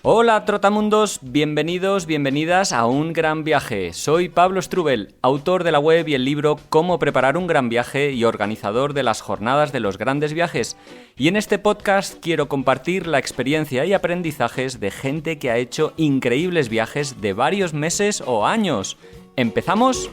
Hola trotamundos, bienvenidos, bienvenidas a Un Gran Viaje. Soy Pablo Strubel, autor de la web y el libro Cómo preparar un gran viaje y organizador de las jornadas de los grandes viajes. Y en este podcast quiero compartir la experiencia y aprendizajes de gente que ha hecho increíbles viajes de varios meses o años. ¿Empezamos?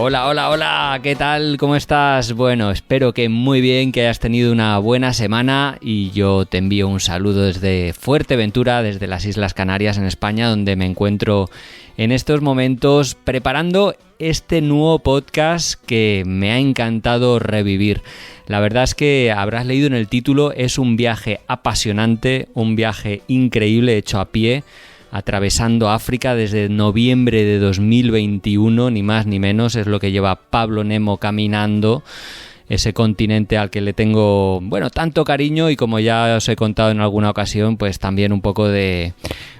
Hola, ¿qué tal? ¿Cómo estás? Bueno, espero que muy bien, que hayas tenido una buena semana y yo te envío un saludo desde Fuerteventura, desde las Islas Canarias en España, donde me encuentro en estos momentos preparando este nuevo podcast que me ha encantado revivir. La verdad es que habrás leído en el título, es un viaje apasionante, un viaje increíble hecho a pie, atravesando África desde noviembre de 2021, ni más ni menos, es lo que lleva Pablo Nemo caminando, ese continente al que le tengo, bueno, tanto cariño y como ya os he contado en alguna ocasión, pues también un poco de,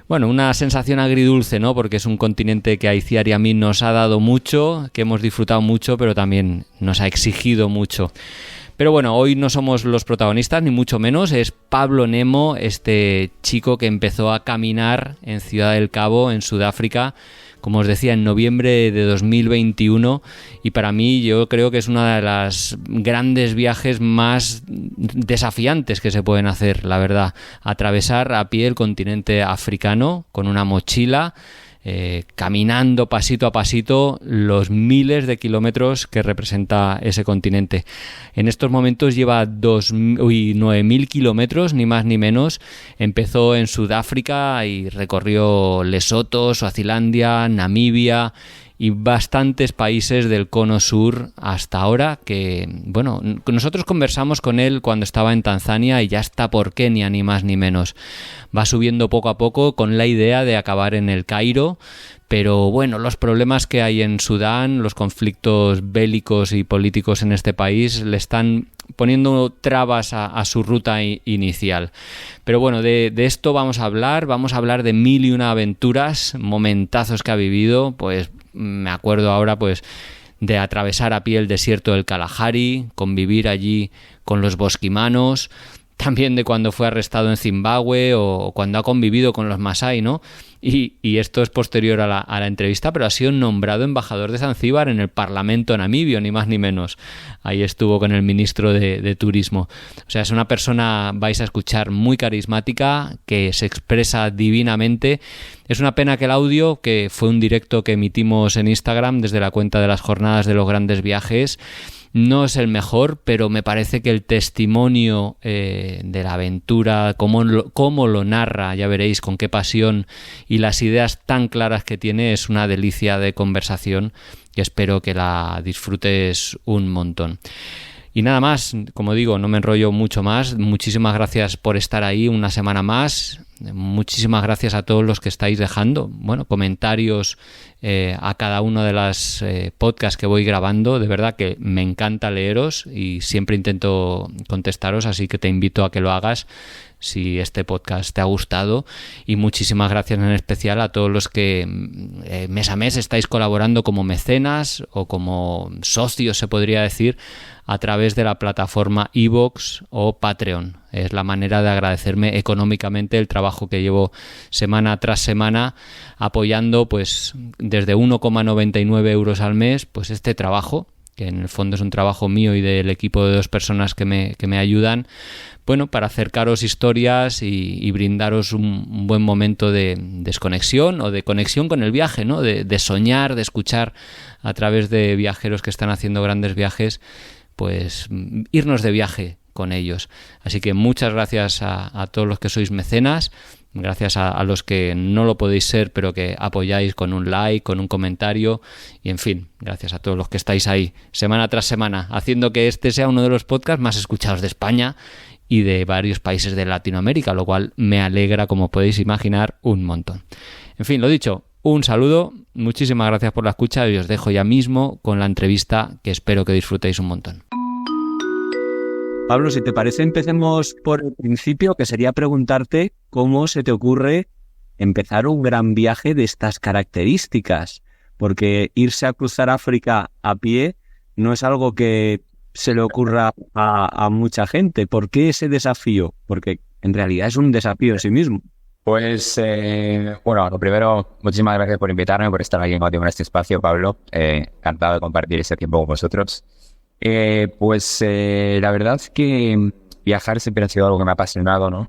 bueno, una sensación agridulce, ¿no? Porque es un continente que a Itziar y a mí nos ha dado mucho, que hemos disfrutado mucho, pero también nos ha exigido mucho. Pero bueno, hoy no somos los protagonistas, ni mucho menos. Es Pablo Nemo, este chico que empezó a caminar en Ciudad del Cabo, en Sudáfrica, como os decía, en noviembre de 2021. Y para mí yo creo que es uno de los grandes viajes más desafiantes que se pueden hacer, la verdad. Atravesar a pie el continente africano con una mochila, caminando pasito a pasito los miles de kilómetros que representa ese continente. En estos momentos lleva 9.000 kilómetros, ni más ni menos. Empezó en Sudáfrica y recorrió Lesoto, Suazilandia, Namibia y bastantes países del cono sur hasta ahora, que, bueno, nosotros conversamos con él cuando estaba en Tanzania y ya está por Kenia, ni más ni menos. Va subiendo poco a poco con la idea de acabar en el Cairo, pero bueno, los problemas que hay en Sudán, los conflictos bélicos y políticos en este país le están poniendo trabas a su ruta inicial. Pero bueno, de esto vamos a hablar de mil y una aventuras, momentazos que ha vivido. Pues me acuerdo ahora pues de atravesar a pie el desierto del Kalahari, convivir allí con los bosquimanos, también de cuando fue arrestado en Zimbabue o cuando ha convivido con los Masái, ¿no? Y esto es posterior a la entrevista, pero ha sido nombrado embajador de Zanzíbar en el Parlamento namibio, ni más ni menos. Ahí estuvo con el ministro de Turismo. O sea, es una persona, vais a escuchar, muy carismática, que se expresa divinamente. Es una pena que el audio, que fue un directo que emitimos en Instagram desde la cuenta de las jornadas de los grandes viajes, no es el mejor, pero me parece que el testimonio de la aventura, cómo lo narra, ya veréis con qué pasión, y las ideas tan claras que tiene, es una delicia de conversación y espero que la disfrutes un montón. Y nada más, como digo, no me enrollo mucho más. Muchísimas gracias por estar ahí una semana más. Muchísimas gracias a todos los que estáis dejando, bueno, comentarios a cada uno de las podcasts que voy grabando. De verdad que me encanta leeros y siempre intento contestaros, así que te invito a que lo hagas si este podcast te ha gustado. Y muchísimas gracias en especial a todos los que mes a mes estáis colaborando como mecenas o como socios, se podría decir, a través de la plataforma iVoox o Patreon. Es la manera de agradecerme económicamente el trabajo que llevo semana tras semana apoyando, pues desde 1,99 euros al mes, pues este trabajo, que en el fondo es un trabajo mío y del equipo de 2 personas que me ayudan, bueno, para acercaros historias y brindaros un buen momento de desconexión o de conexión con el viaje, ¿no? De soñar, de escuchar a través de viajeros que están haciendo grandes viajes, pues irnos de viaje con ellos. Así que muchas gracias a todos los que sois mecenas, gracias a los que no lo podéis ser pero que apoyáis con un like, con un comentario y en fin, gracias a todos los que estáis ahí semana tras semana haciendo que este sea uno de los podcasts más escuchados de España y de varios países de Latinoamérica, lo cual me alegra, como podéis imaginar, un montón. En fin, lo dicho, un saludo, muchísimas gracias por la escucha y os dejo ya mismo con la entrevista que espero que disfrutéis un montón. Pablo, si te parece, empecemos por el principio, que sería preguntarte cómo se te ocurre empezar un gran viaje de estas características, porque irse a cruzar África a pie no es algo que se le ocurra a mucha gente. ¿Por qué ese desafío? Porque en realidad es un desafío en sí mismo. Pues, bueno, lo primero, muchísimas gracias por invitarme, por estar aquí contigo en este espacio, Pablo. Encantado de compartir este tiempo con vosotros. La verdad es que viajar siempre ha sido algo que me ha apasionado, ¿no?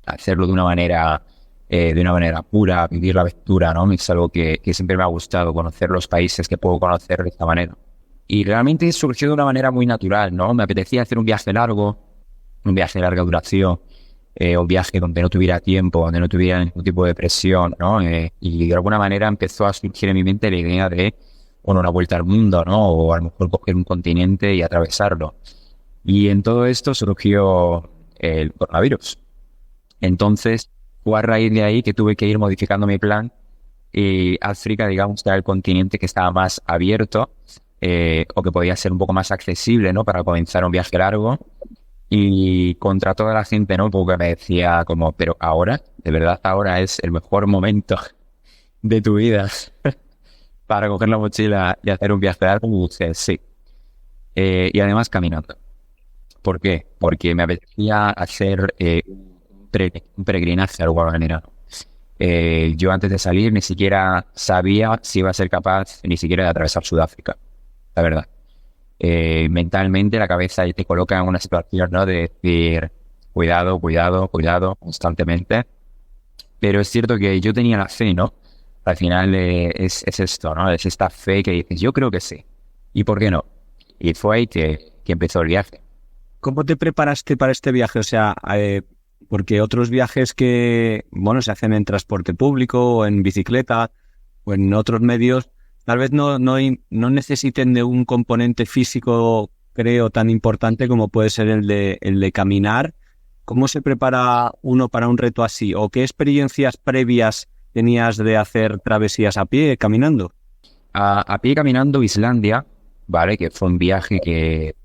Hacerlo de una manera pura, vivir la aventura, ¿no? Es algo que siempre me ha gustado, conocer los países que puedo conocer de esta manera. Y realmente surgió de una manera muy natural, ¿no? Me apetecía hacer un viaje largo, un viaje de larga duración, un viaje donde no tuviera tiempo, donde no tuviera ningún tipo de presión, ¿no? Y de alguna manera empezó a surgir en mi mente la idea de, bueno, una vuelta al mundo, ¿no? O a lo mejor coger un continente y atravesarlo. Y en todo esto surgió el coronavirus. Entonces, fue a raíz de ahí que tuve que ir modificando mi plan y África, digamos, era el continente que estaba más abierto o que podía ser un poco más accesible, ¿no? Para comenzar un viaje largo. Y contra toda la gente, ¿no? Porque me decía como, pero ahora, de verdad, ahora es el mejor momento de tu vida para coger la mochila y hacer un viaje largo. Y dije, sí. Y además caminando. ¿Por qué? Porque me apetecía hacer un peregrinaje de alguna manera. Yo antes de salir ni siquiera sabía si iba a ser capaz ni siquiera de atravesar Sudáfrica, la verdad. Mentalmente la cabeza te coloca en una situación, ¿no? De decir, cuidado, cuidado, cuidado, constantemente. Pero es cierto que yo tenía la fe, ¿no? Al final es esto, ¿no? Es esta fe que dices, yo creo que sí. ¿Y por qué no? Y fue ahí que empezó el viaje. ¿Cómo te preparaste para este viaje? O sea, porque otros viajes que, bueno, se hacen en transporte público o en bicicleta o en otros medios, tal vez no necesiten de un componente físico, creo, tan importante como puede ser el de caminar. ¿Cómo se prepara uno para un reto así? ¿O qué experiencias previas tenías de hacer travesías a pie, caminando? A pie caminando Islandia, ¿vale? Que fue un viaje que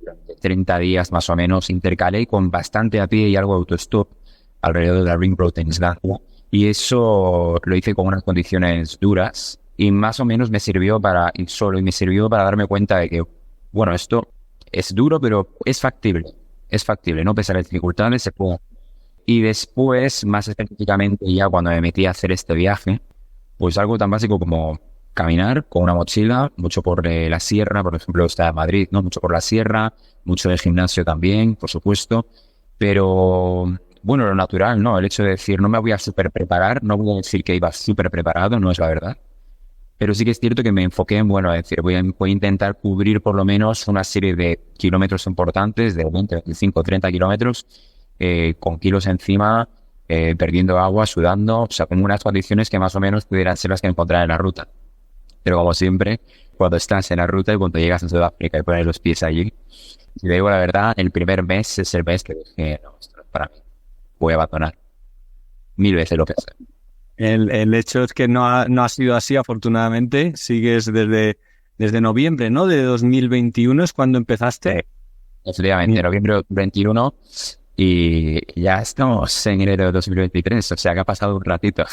30 días más o menos intercalé con bastante a pie y algo de autostop alrededor de la Ring Road en Islandia. Y eso lo hice con unas condiciones duras y más o menos me sirvió para ir solo y me sirvió para darme cuenta de que, bueno, esto es duro, pero es factible. Es factible, ¿no? Pese a las dificultades, se puede. Y después, más específicamente, ya cuando me metí a hacer este viaje, pues algo tan básico como caminar con una mochila, mucho por la sierra, por ejemplo, está en Madrid, ¿no? Mucho por la sierra, mucho del gimnasio también, por supuesto, pero bueno, lo natural, ¿no? El hecho de decir, no me voy a súper preparar, no voy a decir que iba súper preparado, no es la verdad, pero sí que es cierto que me enfoqué en, bueno, es decir, voy a intentar cubrir por lo menos una serie de kilómetros importantes, de 20, 25, 30 kilómetros, con kilos encima, perdiendo agua, sudando, o sea, con unas condiciones que más o menos pudieran ser las que encontrara en la ruta. Pero como siempre, cuando estás en la ruta y cuando llegas a Sudáfrica y pones los pies allí, si te digo la verdad, el primer mes es el mes que dije, no, esto no es para mí, voy a abandonar. 1000 veces lo pensé. El hecho es que no ha sido así, afortunadamente. Sigues desde noviembre, ¿no? De 2021 es cuando empezaste. Efectivamente, noviembre 21 y ya estamos en enero de 2023, o sea que ha pasado un ratito.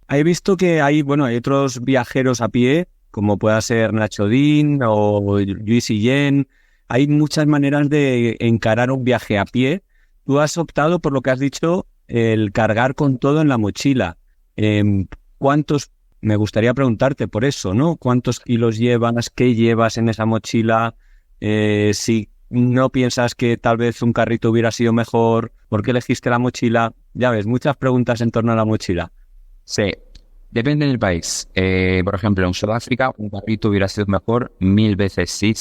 He visto que hay otros viajeros a pie, como pueda ser Nacho Dean o Luis Yen. Hay muchas maneras de encarar un viaje a pie. Tú has optado, por lo que has dicho, el cargar con todo en la mochila. Me gustaría preguntarte por eso, ¿no? ¿Cuántos kilos llevas? ¿Qué llevas en esa mochila? Si no piensas que tal vez un carrito hubiera sido mejor, ¿por qué elegiste la mochila? Ya ves, muchas preguntas en torno a la mochila. Sí, depende del país. Por ejemplo, en Sudáfrica un carrito hubiera sido mejor 1000 veces, sí.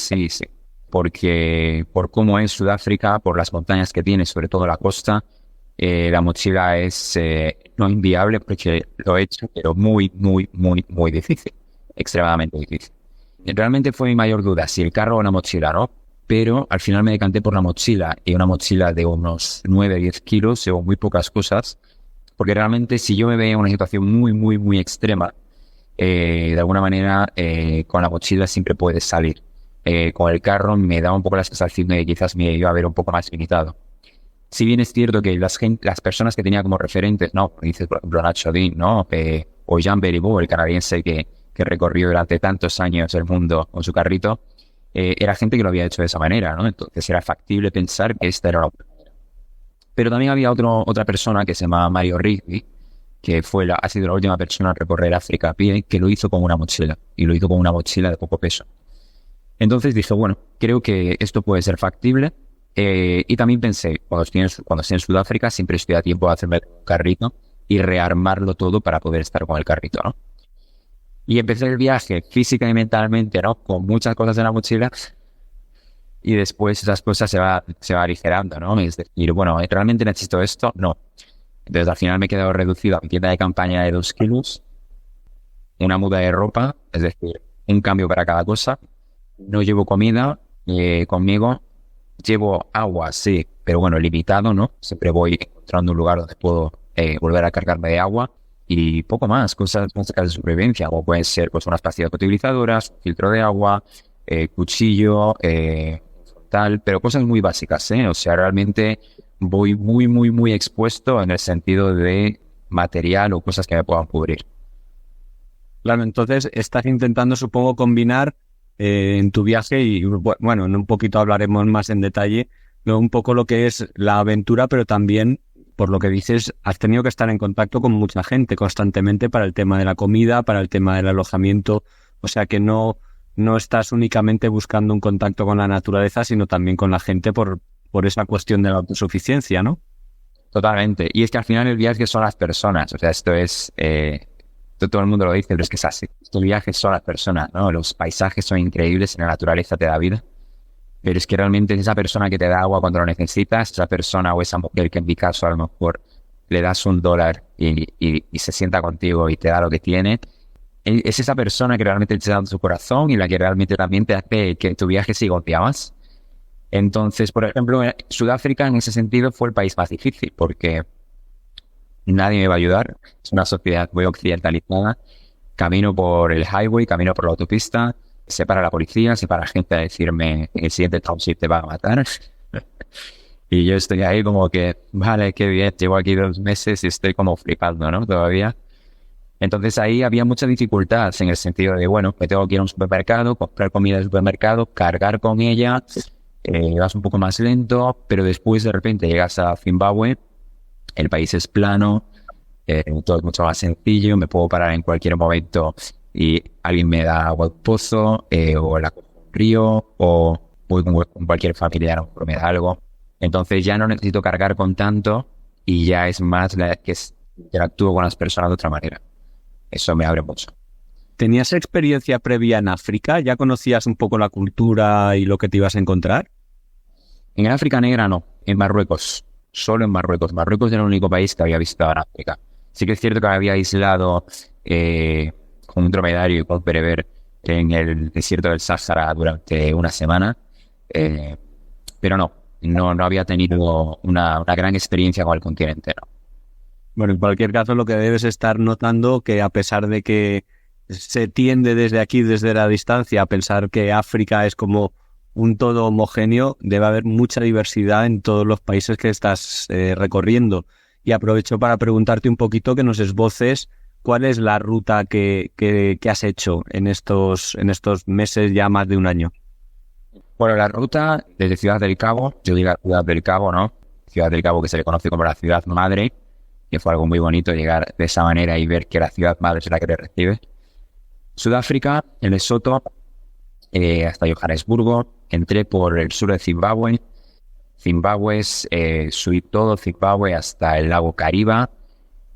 Porque por cómo es Sudáfrica, por las montañas que tiene, sobre todo la costa, la mochila es no inviable porque lo he hecho, pero muy difícil. Extremadamente difícil. Realmente fue mi mayor duda, si el carro o una mochila, ¿no? Pero al final me decanté por la mochila, y una mochila de unos 9-10 kilos, o muy pocas cosas, porque realmente si yo me veía en una situación muy extrema, de alguna manera con la mochila siempre puedes salir. Con el carro me daba un poco la sensación de que quizás me iba a ver un poco más limitado. Si bien es cierto que las personas que tenía como referentes, ¿no? Dices, por ejemplo, Nacho Dean, ¿no? O Jean Beribault, el canadiense que recorrió durante tantos años el mundo con su carrito, era gente que lo había hecho de esa manera, ¿no? Entonces era factible pensar que esta era la otra manera. Pero también había otra persona que se llama Mario Rigby, que ha sido la última persona a recorrer África a pie, que lo hizo con una mochila, y lo hizo con una mochila de poco peso. Entonces dije, bueno, creo que esto puede ser factible, y también pensé, cuando estoy en Sudáfrica, siempre estoy a tiempo de hacerme un carrito y rearmarlo todo para poder estar con el carrito, ¿no? Y empecé el viaje física y mentalmente, ¿no? Con muchas cosas en la mochila, y después esas cosas se va aligerando, ¿no? Es decir, bueno, ¿realmente necesito esto? No. Entonces al final me he quedado reducido a mi tienda de campaña de 2 kilos, una muda de ropa, es decir, un cambio para cada cosa. No llevo comida conmigo, llevo agua, sí, pero bueno, limitado, ¿no? Siempre voy encontrando un lugar donde puedo volver a cargarme de agua y poco más, cosas básicas de supervivencia, como pueden ser pues unas pastillas potabilizadoras, un filtro de agua, cuchillo, tal, pero cosas muy básicas, ¿eh? O sea, realmente voy muy, muy, muy expuesto en el sentido de material o cosas que me puedan cubrir. Claro, entonces estás intentando, supongo, combinar en tu viaje y, bueno, en un poquito hablaremos más en detalle, ¿no? Un poco lo que es la aventura, pero también, por lo que dices, has tenido que estar en contacto con mucha gente constantemente para el tema de la comida, para el tema del alojamiento, o sea que no estás únicamente buscando un contacto con la naturaleza, sino también con la gente por esa cuestión de la autosuficiencia, ¿no? Totalmente. Y es que al final el viaje son las personas. O sea, esto es... todo el mundo lo dice, pero es que es así. El viaje son las personas, ¿no? Los paisajes son increíbles, la naturaleza te da vida. Pero es que realmente es esa persona que te da agua cuando lo necesitas, esa persona o esa mujer que en mi caso a lo mejor le das $1 y se sienta contigo y te da lo que tiene. Es esa persona que realmente te da su corazón y la que realmente también te hace que tu viaje siga un día más. Entonces, por ejemplo, Sudáfrica en ese sentido fue el país más difícil porque nadie me va a ayudar. Es una sociedad muy occidentalizada. Camino por el highway, camino por la autopista, se para la policía, se para gente a decirme el siguiente township te va a matar. Y yo estoy ahí como que, vale, qué bien, llevo aquí 2 meses y estoy como flipando, ¿no? Todavía. Entonces ahí había mucha dificultad en el sentido de, bueno, me tengo que ir a un supermercado, comprar comida del supermercado, cargar con ella, vas un poco más lento, pero después de repente llegas a Zimbabue, el país es plano, todo es mucho más sencillo, me puedo parar en cualquier momento y alguien me da agua del pozo, o la cojo un río, o voy con cualquier familiar, a lo mejor me da algo. Entonces ya no necesito cargar con tanto y ya es más que interactúo con las personas de otra manera. Eso me abre mucho. ¿Tenías experiencia previa en África? ¿Ya conocías un poco la cultura y lo que te ibas a encontrar? En África Negra no, en Marruecos. Solo en Marruecos. Marruecos era el único país que había visitado en África. Sí que es cierto que me había aislado con un dromedario y con un bereber en el desierto del Sáhara durante una semana, pero no había tenido una gran experiencia con el continente, ¿no? Bueno, en cualquier caso lo que debes estar notando que a pesar de que se tiende desde aquí, desde la distancia, a pensar que África es como un todo homogéneo, debe haber mucha diversidad en todos los países que estás recorriendo. Y aprovecho para preguntarte un poquito, que nos esboces cuál es la ruta que has hecho en estos meses, ya más de un año. Bueno, la ruta desde Ciudad del Cabo, yo digo Ciudad del Cabo, ¿no? Ciudad del Cabo, que se le conoce como la ciudad madre, que fue algo muy bonito llegar de esa manera y ver que la ciudad madre es la que te recibe. Sudáfrica, en Lesoto, hasta Johannesburgo, entré por el sur de Zimbabue. Zimbabue subí todo Zimbabue hasta el lago Kariba.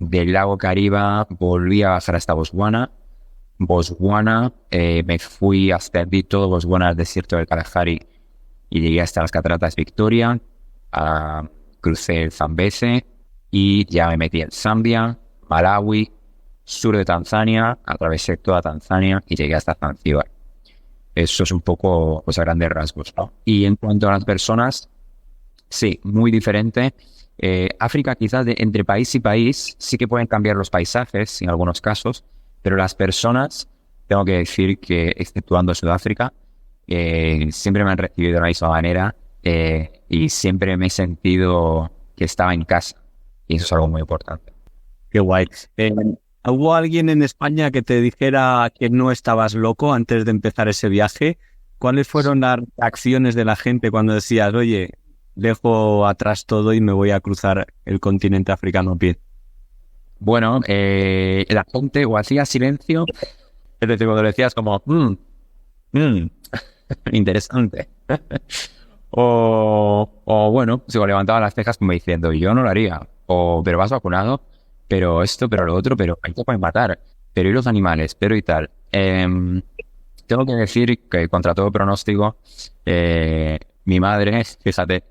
Del lago Kariba volví a bajar hasta Botswana. Me fui, ascendí todo Botswana al desierto del Kalahari y llegué hasta las cataratas Victoria. Crucé el Zambeze y ya me metí en Zambia, Malawi, sur de Tanzania, atravesé toda Tanzania y llegué hasta Zanzíbar. Eso es un poco, pues, a grandes rasgos, ¿no? Y en cuanto a las personas, sí, muy diferente. África quizás entre país y país sí que pueden cambiar los paisajes en algunos casos, pero las personas, tengo que decir que, exceptuando Sudáfrica, siempre me han recibido de la misma manera, y siempre me he sentido que estaba en casa, y eso es algo muy importante. Qué guay. ¿Hubo alguien en España que te dijera que no estabas loco antes de empezar ese viaje? ¿Cuáles fueron las acciones de la gente cuando decías, oye, dejo atrás todo y me voy a cruzar el continente africano a pie? Bueno, la gente o hacía silencio, es decir, cuando decías como, interesante. O bueno, se levantaba las cejas como diciendo, yo no lo haría. O, pero vas vacunado, pero esto, pero lo otro, pero ahí te pueden matar. Pero y los animales, pero y tal. Tengo que decir que contra todo pronóstico, mi madre, fíjate,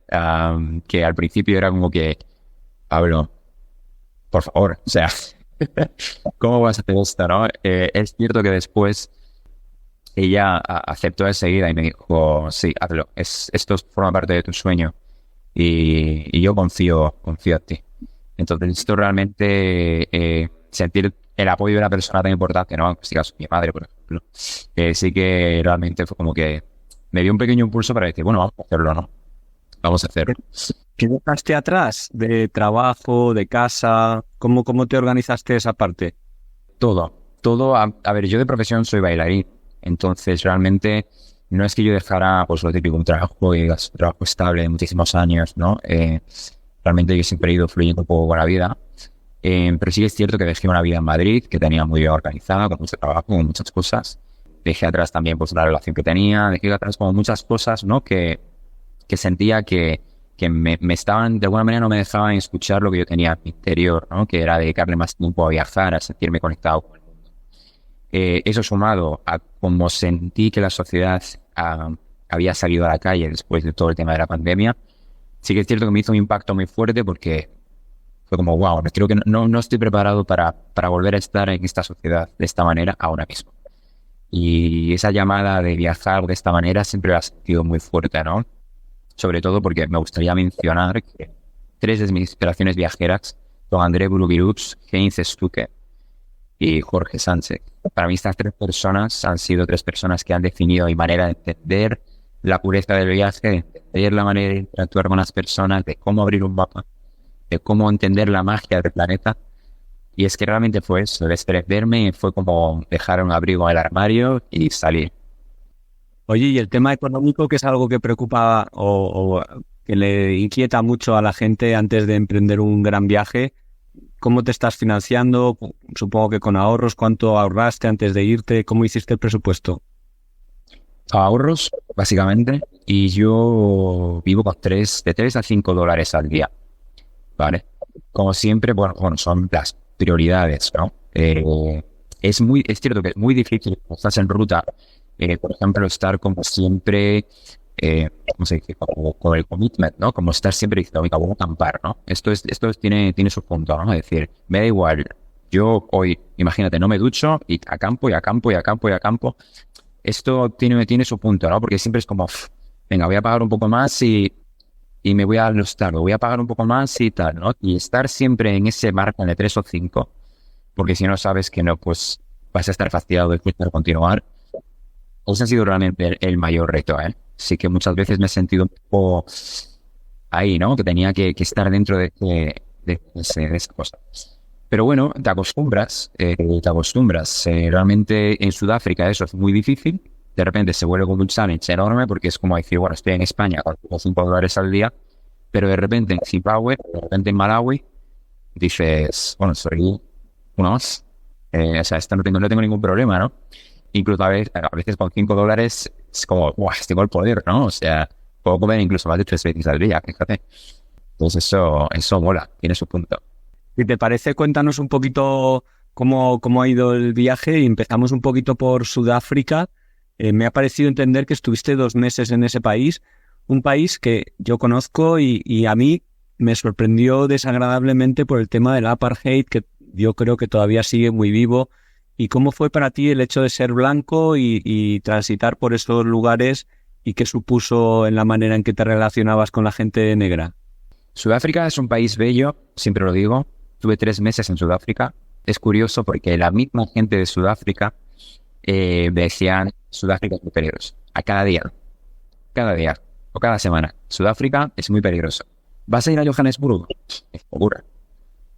que al principio era como que, Pablo, por favor, o sea, ¿cómo vas a hacer esto, no? Es cierto que después ella aceptó enseguida y me dijo, sí, hazlo, esto forma parte de tu sueño y yo confío en ti. Entonces, esto realmente, sentir el apoyo de una persona tan importante, ¿no? En este caso, mi madre, por ejemplo, sí que realmente fue como que me dio un pequeño impulso para decir, bueno, vamos a hacerlo, ¿no? Vamos a hacerlo. ¿Qué dejaste atrás de trabajo, de casa? ¿Cómo te organizaste esa parte? Todo. A ver, yo de profesión soy bailarín, entonces realmente no es que yo dejara, pues lo típico, un trabajo estable de muchísimos años, ¿no? Realmente yo siempre he ido fluyendo un poco con la vida. Pero sí que es cierto que dejé una vida en Madrid que tenía muy bien organizada, con mucho trabajo, con muchas cosas. Dejé atrás también pues la relación que tenía, dejé atrás como muchas cosas, ¿no? Que sentía que me estaban, de alguna manera no me dejaban escuchar lo que yo tenía en mi interior, ¿no? Que era dedicarle más tiempo a viajar, a sentirme conectado con el mundo. Eso sumado a cómo sentí que la sociedad había salido a la calle después de todo el tema de la pandemia, sí que es cierto que me hizo un impacto muy fuerte porque fue como, wow, creo que no estoy preparado para volver a estar en esta sociedad de esta manera ahora mismo. Y esa llamada de viajar de esta manera siempre la he sentido muy fuerte, ¿no? Sobre todo porque me gustaría mencionar que 3 de mis inspiraciones viajeras son André Bruguirups, Heinz Stuke y Jorge Sánchez. Para mí estas 3 personas han sido 3 personas que han definido mi manera de entender la pureza del viaje, de entender la manera de interactuar con las personas, de cómo abrir un mapa, de cómo entender la magia del planeta. Y es que realmente fue eso, desprenderme fue como dejar un abrigo en el armario y salir. Oye, y el tema económico, que es algo que preocupa o que le inquieta mucho a la gente antes de emprender un gran viaje, ¿cómo te estás financiando? Supongo que con ahorros. ¿Cuánto ahorraste antes de irte? ¿Cómo hiciste el presupuesto? Ahorros, básicamente, y yo vivo con de $3 a $5 al día, ¿vale? Como siempre, bueno, son las prioridades, ¿no? Es cierto que es muy difícil cuando estás en ruta, por ejemplo, estar como siempre, ¿cómo se dice? Como con el commitment, ¿no? Como estar siempre diciendo, venga, vamos a acampar, ¿no? Esto tiene su punto, ¿no? Es decir, me da igual, yo hoy, imagínate, no me ducho y acampo y acampo y acampo y acampo. Esto tiene su punto, ¿no? Porque siempre es como, venga, voy a pagar un poco más y me voy a alustar, voy a pagar un poco más y tal, ¿no? Y estar siempre en ese margen de 3 o 5, porque si no sabes que no, pues vas a estar fastidiado después de continuar. Ese ha sido realmente el mayor reto, ¿eh? Sí que muchas veces me he sentido un poco ahí, ¿no? Que tenía que estar dentro de esa cosa. Pero bueno, te acostumbras. Realmente en Sudáfrica eso es muy difícil. De repente se vuelve como un challenge enorme porque es como decir, bueno, estoy en España con $5 al día, pero de repente en Zimbabue, de repente en Malawi, dices, bueno, soy unos, o sea, esto no tengo ningún problema, ¿no? Incluso a veces con $5 es como, wow, tengo el poder, ¿no? O sea, puedo comer incluso más de 3 veces al día, fíjate. Entonces eso mola, tiene su punto. Si te parece, cuéntanos un poquito cómo ha ido el viaje y empezamos un poquito por Sudáfrica. Me ha parecido entender que estuviste 2 meses en ese país, un país que yo conozco y a mí me sorprendió desagradablemente por el tema del apartheid, que yo creo que todavía sigue muy vivo. ¿Y cómo fue para ti el hecho de ser blanco y transitar por esos lugares y qué supuso en la manera en que te relacionabas con la gente negra? Sudáfrica es un país bello, siempre lo digo. Tuve 3 meses en Sudáfrica. Es curioso porque la misma gente de Sudáfrica decían Sudáfrica es muy peligroso. A cada día o cada semana. Sudáfrica es muy peligroso. ¿Vas a ir a Johannesburgo? Es segura.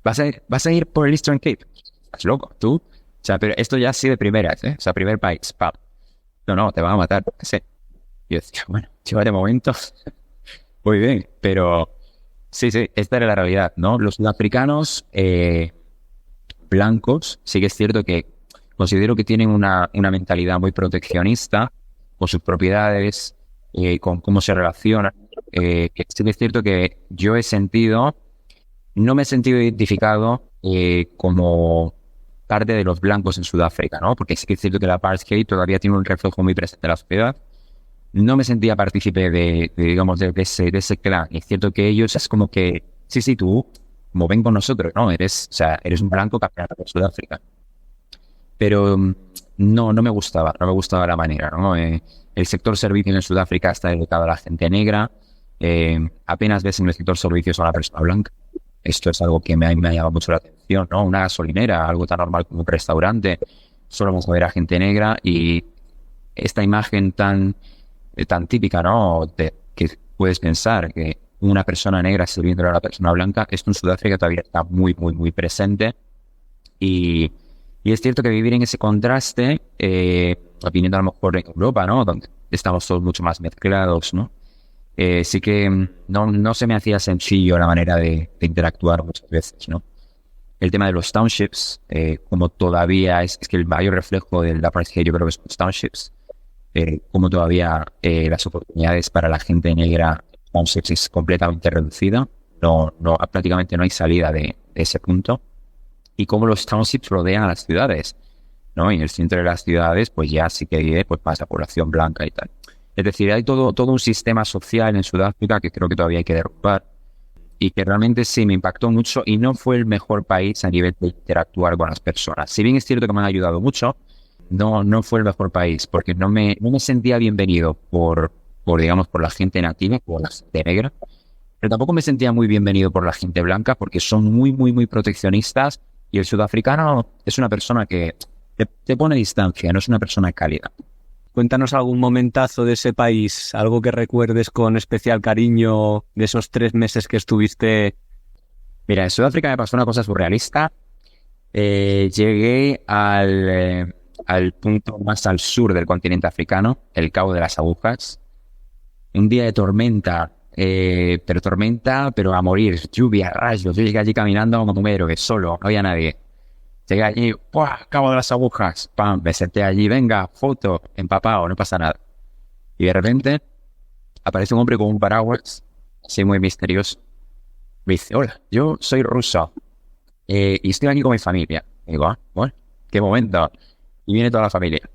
¿Vas a ir por el Eastern Cape? Estás loco, tú. O sea, pero esto ya sí de primeras, ¿eh? O sea, primer país, pam. No, te van a matar. Sí. Y yo decía, bueno, yo de momento muy bien, pero sí, esta era la realidad, ¿no? Los sudafricanos blancos, sí que es cierto que considero que tienen una mentalidad muy proteccionista con sus propiedades, con cómo se relacionan. Que sí que es cierto que yo no me he sentido identificado como parte de los blancos en Sudáfrica, ¿no? Porque sí que es cierto que la apartheid todavía tiene un reflejo muy presente en la sociedad. No me sentía partícipe digamos, de ese clan. Y es cierto que ellos es como que, sí, tú, como ven con nosotros, ¿no? Eres un blanco campeonato de Sudáfrica. Pero no me gustaba la manera, ¿no? El sector servicios en Sudáfrica está dedicado a la gente negra. Apenas ves en el sector servicios a una persona blanca. Esto es algo que me ha llamado mucho la atención, ¿no? Una gasolinera, algo tan normal como un restaurante, solo vamos a ver a gente negra y esta imagen tan típica, ¿no? Que puedes pensar que una persona negra sirviendo a una persona blanca, esto en Sudáfrica todavía está muy, muy, muy presente. Y es cierto que vivir en ese contraste, viniendo a lo mejor en Europa, ¿no? Donde estamos todos mucho más mezclados, ¿no? Sí que no se me hacía sencillo la manera de interactuar muchas veces, ¿no? El tema de los townships, como todavía es que el mayor reflejo de la apartheid yo creo que son los townships, como todavía las oportunidades para la gente negra en townships es completamente reducida, prácticamente no hay salida de ese punto, y cómo los townships rodean a las ciudades, ¿no? Y en el centro de las ciudades pues ya sí que vive pues más la población blanca y tal. Es decir, hay todo un sistema social en Sudáfrica que creo que todavía hay que derrumbar y que realmente sí me impactó mucho y no fue el mejor país a nivel de interactuar con las personas. Si bien es cierto que me han ayudado mucho, no fue el mejor país porque no me sentía bienvenido por la gente nativa, por la gente negra, pero tampoco me sentía muy bienvenido por la gente blanca porque son muy, muy, muy proteccionistas y el sudafricano es una persona que te pone distancia, no es una persona cálida. Cuéntanos algún momentazo de ese país, algo que recuerdes con especial cariño de esos 3 meses que estuviste. Mira, en Sudáfrica me pasó una cosa surrealista. Llegué al punto más al sur del continente africano, el Cabo de las Agujas. Un día de tormenta, pero a morir, lluvia, rayos. Yo llegué allí caminando como un héroe, solo, no había nadie. Llegué allí, ¡buah! Cabo de las Agujas, ¡pam! Me senté allí, venga, foto, empapado, no pasa nada. Y de repente aparece un hombre con un paraguas, así muy misterioso. Me dice, hola, yo soy ruso y estoy aquí con mi familia. Y digo, bueno, qué momento. Y viene toda la familia.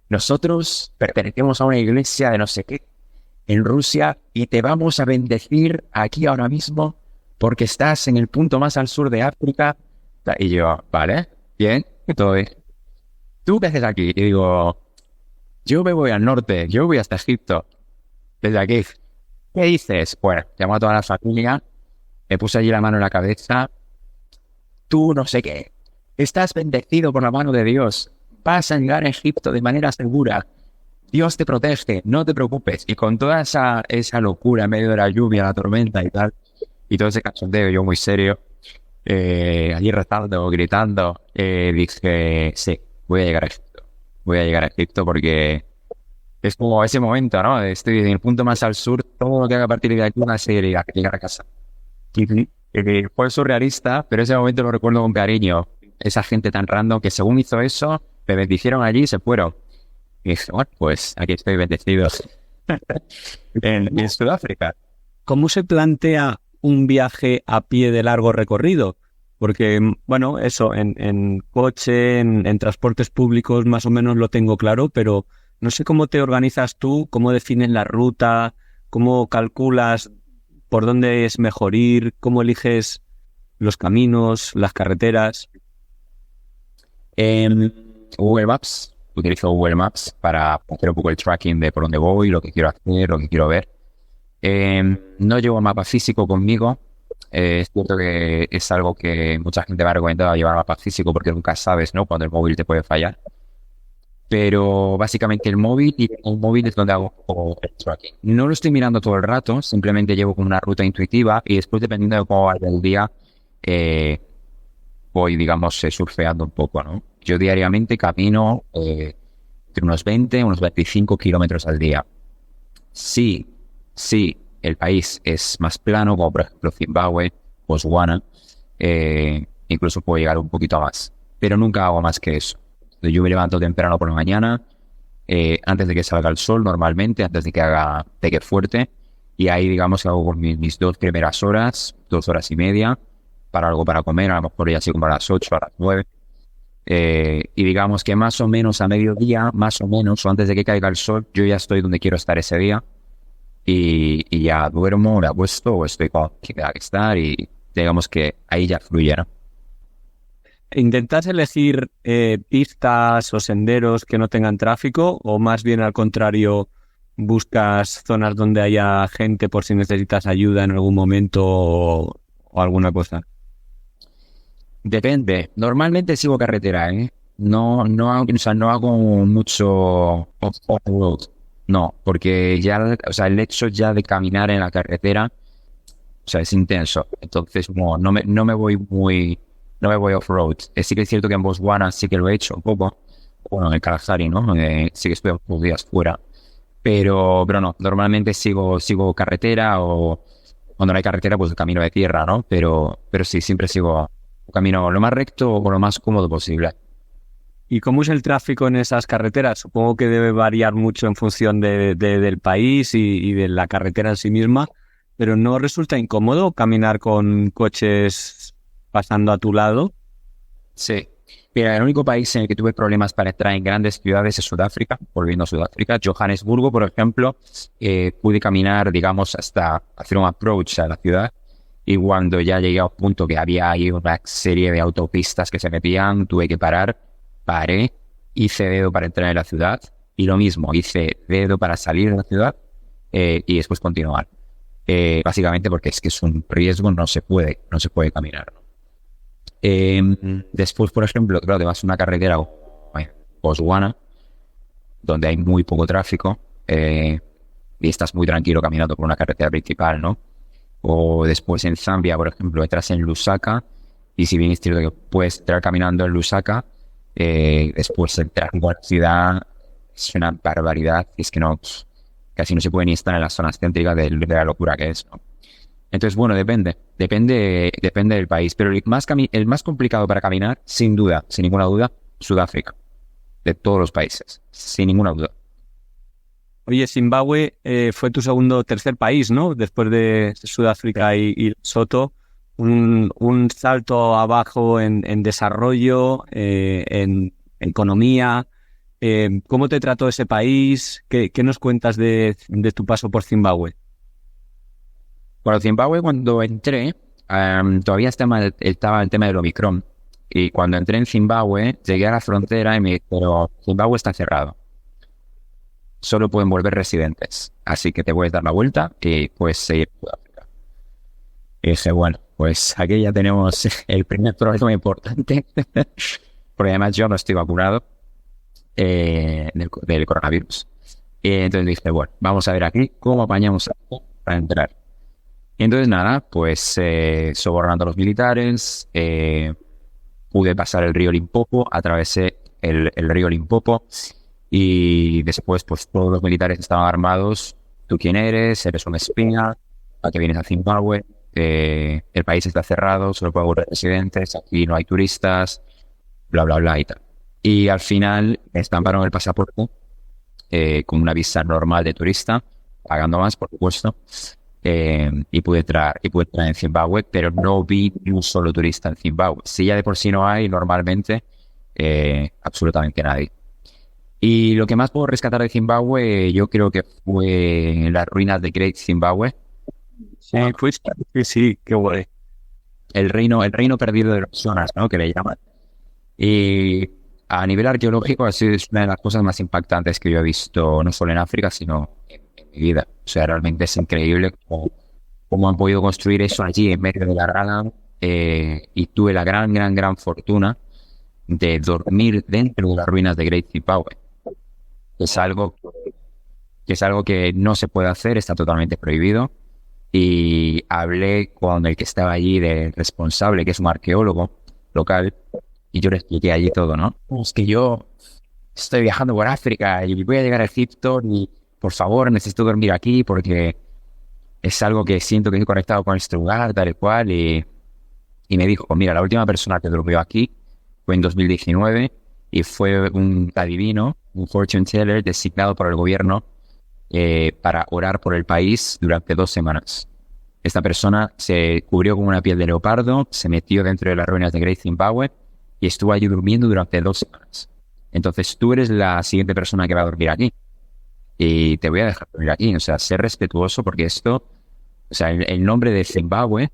Nosotros pertenecemos a una iglesia de no sé qué en Rusia y te vamos a bendecir aquí ahora mismo porque estás en el punto más al sur de África. Y yo, vale, bien, todo bien. ¿Tú qué haces aquí? Y digo, yo me voy al norte, yo voy hasta Egipto, desde aquí. ¿Qué dices? Bueno, llamo a toda la familia, me puse allí la mano en la cabeza. Tú no sé qué, estás bendecido por la mano de Dios, vas a llegar a Egipto de manera segura. Dios te protege, no te preocupes. Y con toda esa locura en medio de la lluvia, la tormenta y tal, y todo ese cachondeo, yo muy serio, allí rezando, gritando, dije, sí, voy a llegar a Egipto porque es como ese momento, ¿no? Estoy en el punto más al sur, todo lo que haga a partir de aquí va a ser llegar a casa. Y fue surrealista, pero ese momento lo recuerdo con cariño. Esa gente tan random que según hizo eso, me bendicieron allí y se fueron. Y dije, bueno, pues aquí estoy bendecido en Sudáfrica. ¿Cómo se plantea un viaje a pie de largo recorrido? Porque, bueno, eso, en coche, en transportes públicos más o menos lo tengo claro, pero no sé cómo te organizas tú, cómo defines la ruta, cómo calculas por dónde es mejor ir, cómo eliges los caminos, las carreteras. Google Maps, utilizo Google Maps para hacer un poco el tracking de por dónde voy, lo que quiero hacer, lo que quiero ver. No llevo mapa físico conmigo. Es cierto que es algo que mucha gente me ha recomendado llevar mapa físico porque nunca sabes, ¿no?, cuando el móvil te puede fallar. Pero básicamente el móvil es donde hago el tracking. No lo estoy mirando todo el rato, simplemente llevo como una ruta intuitiva y después, dependiendo de cómo vaya el día, voy, digamos, surfeando un poco, ¿no? Yo diariamente camino entre unos 20, unos 25 kilómetros al día. Sí, el país es más plano, como por ejemplo Zimbabue, Botswana, incluso puedo llegar un poquito más, pero nunca hago más que eso. Entonces, yo me levanto temprano por la mañana, antes de que salga el sol normalmente, antes de que pegue fuerte, y ahí digamos que hago por mis 2 primeras horas, 2 horas y media, para algo para comer, a lo mejor ya así como a las 8, a las 9. Y digamos que más o menos a mediodía, más o menos, o antes de que caiga el sol, yo ya estoy donde quiero estar ese día. Y ya duermo, me apuesto o estoy con que tenga que estar y digamos que ahí ya fluye, ¿no? ¿Intentas elegir pistas o senderos que no tengan tráfico o más bien al contrario buscas zonas donde haya gente por si necesitas ayuda en algún momento o alguna cosa? Depende. Normalmente sigo carretera, ¿eh? O sea, no hago mucho off-road. No, porque ya, o sea, el hecho ya de caminar en la carretera, o sea, es intenso. Entonces, no me voy no me voy off-road. Sí que es cierto que en Botswana sí que lo he hecho un poco. Bueno, en Kalahari, ¿no? Sí que estoy unos días fuera. Pero no, normalmente sigo carretera o cuando no hay carretera, pues camino de tierra, ¿no? Pero sí, siempre sigo un camino lo más recto o lo más cómodo posible. ¿Y cómo es el tráfico en esas carreteras? Supongo que debe variar mucho en función del país y de la carretera en sí misma, pero ¿no resulta incómodo caminar con coches pasando a tu lado? Sí. Mira, el único país en el que tuve problemas para entrar en grandes ciudades es Sudáfrica, volviendo a Sudáfrica. Johannesburgo, por ejemplo, pude caminar, digamos, hasta hacer un approach a la ciudad. Y cuando ya llegué a un punto que había ahí una serie de autopistas que se metían, tuve que parar, paré, hice dedo para entrar en la ciudad. Y lo mismo, hice dedo para salir de la ciudad y después continuar. Básicamente porque es que es un riesgo, no se puede caminar, ¿no? Después, por ejemplo, claro, te vas a una carretera Botswana, donde hay muy poco tráfico y estás muy tranquilo caminando por una carretera principal, ¿no? O después en Zambia, por ejemplo, entras en Lusaka y si bien es cierto que puedes entrar caminando en Lusaka, después entrar en la ciudad es una barbaridad y es que casi no se puede ni estar en las zonas céntricas de la locura que es, ¿no? Entonces, bueno, depende del país, pero el más complicado para caminar, sin duda, sin ninguna duda, Sudáfrica, de todos los países, sin ninguna duda. Oye, Zimbabue fue tu segundo o tercer país, ¿no? Después de Sudáfrica y Lesotho, un salto abajo en desarrollo, en economía. ¿Cómo te trató ese país? ¿Qué nos cuentas de tu paso por Zimbabue? Bueno, Zimbabue cuando entré, todavía estaba el tema del Omicron. Y cuando entré en Zimbabue, llegué a la frontera y me dijeron, Zimbabue está cerrado. Solo pueden volver residentes. Así que te puedes dar la vuelta y puedes seguir a Sudáfrica. Y dije, bueno, pues aquí ya tenemos el primer problema importante. Porque además yo no estoy vacunado del coronavirus. Y entonces dije, bueno, vamos a ver aquí cómo apañamos esto para entrar. Y entonces nada, pues sobornando a los militares, pude pasar el río Limpopo, atravesé el río Limpopo y después pues todos los militares estaban armados. ¿Tú quién eres? ¿Eres un espía? ¿A qué vienes a Zimbabue? El país está cerrado, solo pueden volver residentes, aquí no hay turistas, bla, bla, bla y tal. Y al final me estamparon el pasaporte con una visa normal de turista, pagando más, por supuesto. Y pude entrar en Zimbabue, pero no vi ni un solo turista en Zimbabue. Si ya de por sí no hay, normalmente, absolutamente nadie. Y lo que más puedo rescatar de Zimbabue, yo creo que fue las ruinas de Great Zimbabue. Sí, pues sí, qué guay. El reino perdido de los zonas, ¿no? Que le llaman. Y a nivel arqueológico, así es una de las cosas más impactantes que yo he visto, no solo en África, sino en mi vida. O sea, realmente es increíble cómo han podido construir eso allí en medio de la nada. Y tuve la gran fortuna de dormir dentro de las ruinas de Great Zimbabue. Es algo que no se puede hacer, está totalmente prohibido. Y hablé con el que estaba allí de responsable, que es un arqueólogo local, y yo le expliqué allí todo, ¿no? Es que yo estoy viajando por África y voy a llegar a Egipto y por favor, necesito dormir aquí porque es algo que siento que he conectado con este lugar, tal y cual, y me dijo, mira, la última persona que durmió aquí fue en 2019 y fue un adivino, un fortune teller designado por el gobierno para orar por el país durante 2 semanas. Esta persona se cubrió con una piel de leopardo, se metió dentro de las ruinas de Great Zimbabwe y estuvo allí durmiendo durante 2 semanas. Entonces tú eres la siguiente persona que va a dormir aquí y te voy a dejar dormir aquí. O sea, ser respetuoso porque esto, o sea, el nombre de Zimbabue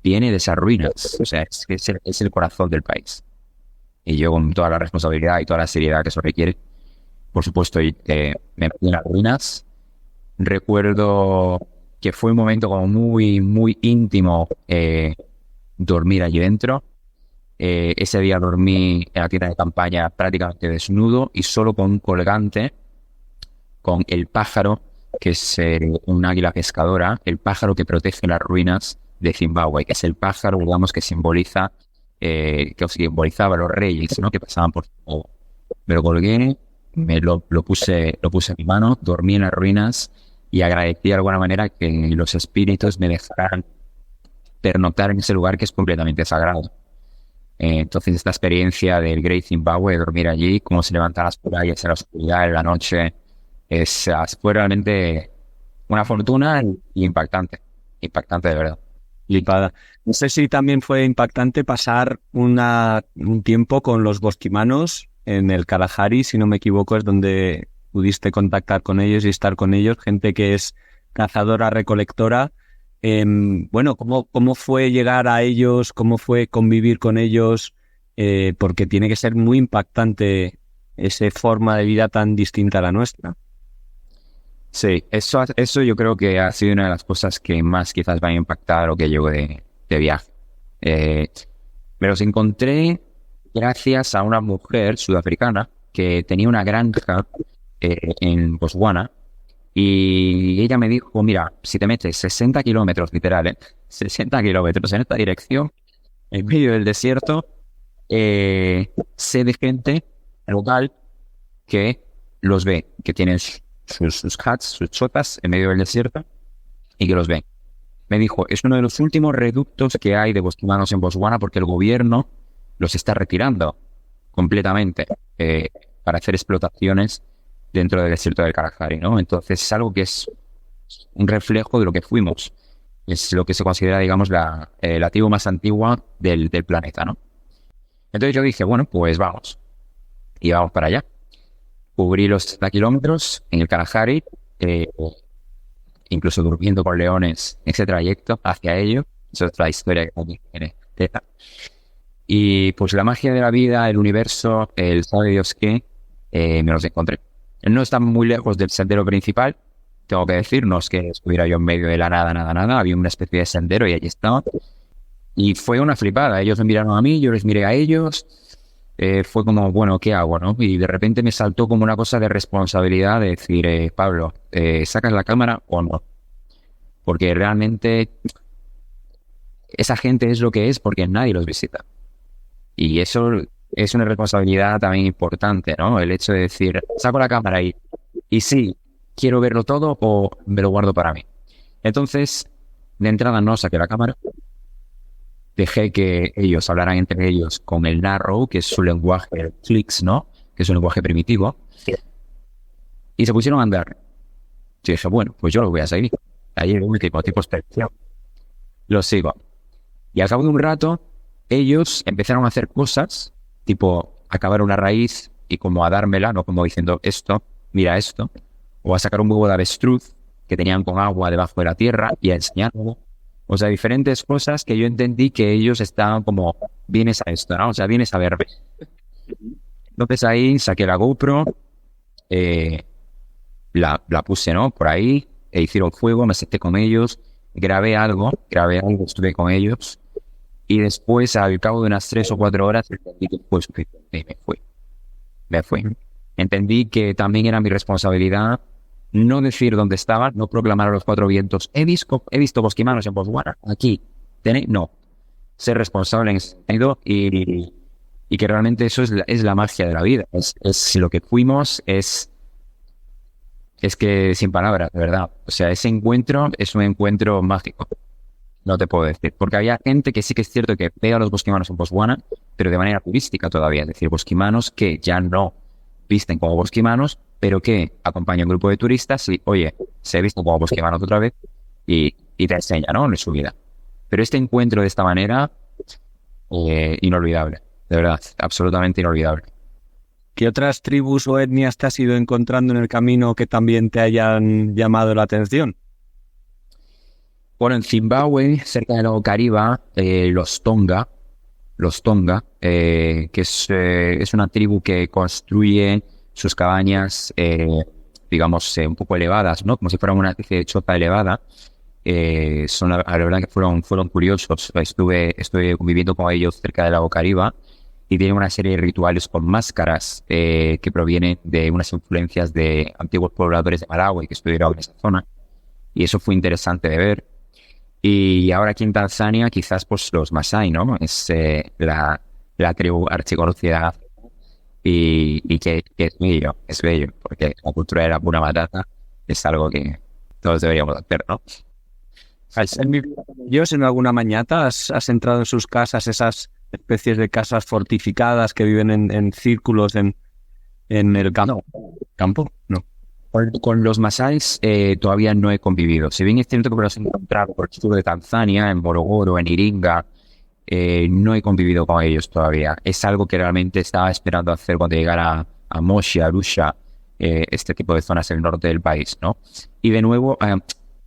viene de esas ruinas. O sea, es el corazón del país. Y yo, con toda la responsabilidad y toda la seriedad que eso requiere, por supuesto, me metí en las ruinas. Recuerdo que fue un momento como muy, muy íntimo dormir allí dentro. Ese día dormí en la tienda de campaña prácticamente desnudo y solo con un colgante, con el pájaro, que es un águila pescadora, el pájaro que protege las ruinas de Zimbabue, que es el pájaro, digamos, que simbolizaba a los reyes, ¿no? Que pasaban por todo. Me lo colgué, lo puse en mi mano, dormí en las ruinas y agradecí de alguna manera que los espíritus me dejaran pernoctar en ese lugar que es completamente sagrado. Entonces esta experiencia del Great Zimbabwe, de dormir allí, cómo se levantan las playas en la oscuridad, en la noche, fue realmente una fortuna y impactante de verdad. Flipada. No sé si también fue impactante pasar un tiempo con los bosquimanos en el Kalahari, si no me equivoco, es donde pudiste contactar con ellos y estar con ellos, gente que es cazadora, recolectora. Bueno, ¿cómo fue llegar a ellos? ¿Cómo fue convivir con ellos? Porque tiene que ser muy impactante esa forma de vida tan distinta a la nuestra. Sí, eso yo creo que ha sido una de las cosas que más quizás van a impactar lo que llevo de viaje. Me los encontré gracias a una mujer sudafricana que tenía una granja en Botswana. Y ella me dijo, mira, si te metes 60 kilómetros, literal, 60 kilómetros en esta dirección, en medio del desierto, sé de gente local que los ve, que tienen sus huts, sus chotas en medio del desierto y que los ven. Me dijo, es uno de los últimos reductos que hay de bosquimanos en Botswana porque el gobierno los está retirando completamente para hacer explotaciones dentro del desierto del Kalahari, ¿no? Entonces es algo que es un reflejo de lo que fuimos. Es lo que se considera, digamos, la tribu más antigua del planeta, ¿no? Entonces yo dije, bueno, pues vamos. Y vamos para allá. Cubrí los 30 kilómetros en el Kalahari, incluso durmiendo con leones en ese trayecto hacia ello. Esa es otra historia que también tiene tela. Y pues la magia de la vida, el universo, el sabe Dios qué, me los encontré. No está muy lejos del sendero principal, tengo que decir, no es que estuviera yo en medio de la nada, había una especie de sendero y allí estaba. Y fue una flipada, ellos me miraron a mí, yo les miré a ellos, fue como, bueno, ¿qué hago, no? Y de repente me saltó como una cosa de responsabilidad de decir, Pablo, ¿sacas la cámara o no? Porque realmente esa gente es lo que es porque nadie los visita. Y eso es una responsabilidad también importante, ¿no? El hecho de decir, saco la cámara y sí, quiero verlo todo o me lo guardo para mí. Entonces, de entrada no saqué la cámara. Dejé que ellos hablaran entre ellos con el Narrow, que es su lenguaje, el Clicks, ¿no? Que es un lenguaje primitivo. Y se pusieron a andar. Yo dije, bueno, pues yo los voy a seguir. Ahí el último tipo de experiencia. Los sigo. Y al cabo de un rato, ellos empezaron a hacer cosas, tipo acabar una raíz y como a dármela, no como diciendo esto, mira esto, o a sacar un huevo de avestruz que tenían con agua debajo de la tierra y a enseñarlo. O sea, diferentes cosas que yo entendí que ellos estaban como, vienes a esto, ¿no? O sea, vienes a verme. Entonces ahí saqué la GoPro, la puse, ¿no? Por ahí, e hicieron fuego, me senté con ellos, grabé algo, estuve con ellos. Y después, al cabo de unas 3 o 4 horas, entendí que fue suficiente y me fui. Entendí que también era mi responsabilidad no decir dónde estaban, no proclamar a los 4 vientos, he visto bosquimanos en Botswana, aquí, no. Ser responsable en ese sentido y que realmente eso es la magia de la vida. Es lo que fuimos, es es que sin palabras, de verdad. O sea, ese encuentro es un encuentro mágico. No te puedo decir. Porque había gente que sí que es cierto que pega a los bosquimanos en Botswana, pero de manera turística todavía. Es decir, bosquimanos que ya no visten como bosquimanos, pero que acompaña a un grupo de turistas y, oye, se visten como bosquimanos otra vez y te enseña, ¿no? En su vida. Pero este encuentro de esta manera, inolvidable. De verdad, absolutamente inolvidable. ¿Qué otras tribus o etnias te has ido encontrando en el camino que también te hayan llamado la atención? Bueno, en Zimbabue, cerca del lago Kariba, los Tonga, que es una tribu que construye sus cabañas, digamos, un poco elevadas, ¿no? Como si fueran una especie de choza elevada. La verdad que fueron curiosos. Estuve conviviendo con ellos cerca del lago Kariba y tienen una serie de rituales con máscaras que provienen de unas influencias de antiguos pobladores de Malawi que estuvieron en esa zona. Y eso fue interesante de ver. Y ahora aquí en Tanzania, quizás pues los Masái, ¿no? Es la tribu archiconocida y que es bello, porque la cultura de la pura matata es algo que todos deberíamos hacer, ¿no? ¿Has vivido con ellos en alguna mañata? ¿Has entrado en sus casas, esas especies de casas fortificadas que viven en círculos en el campo? ¿Campo? No. Con los Masáis todavía no he convivido. Si bien es cierto que me los he encontrado por el sur de Tanzania, en Morogoro, en Iringa, no he convivido con ellos todavía. Es algo que realmente estaba esperando hacer cuando llegara a Moshi, Arusha, este tipo de zonas del norte del país, ¿no? Y de nuevo,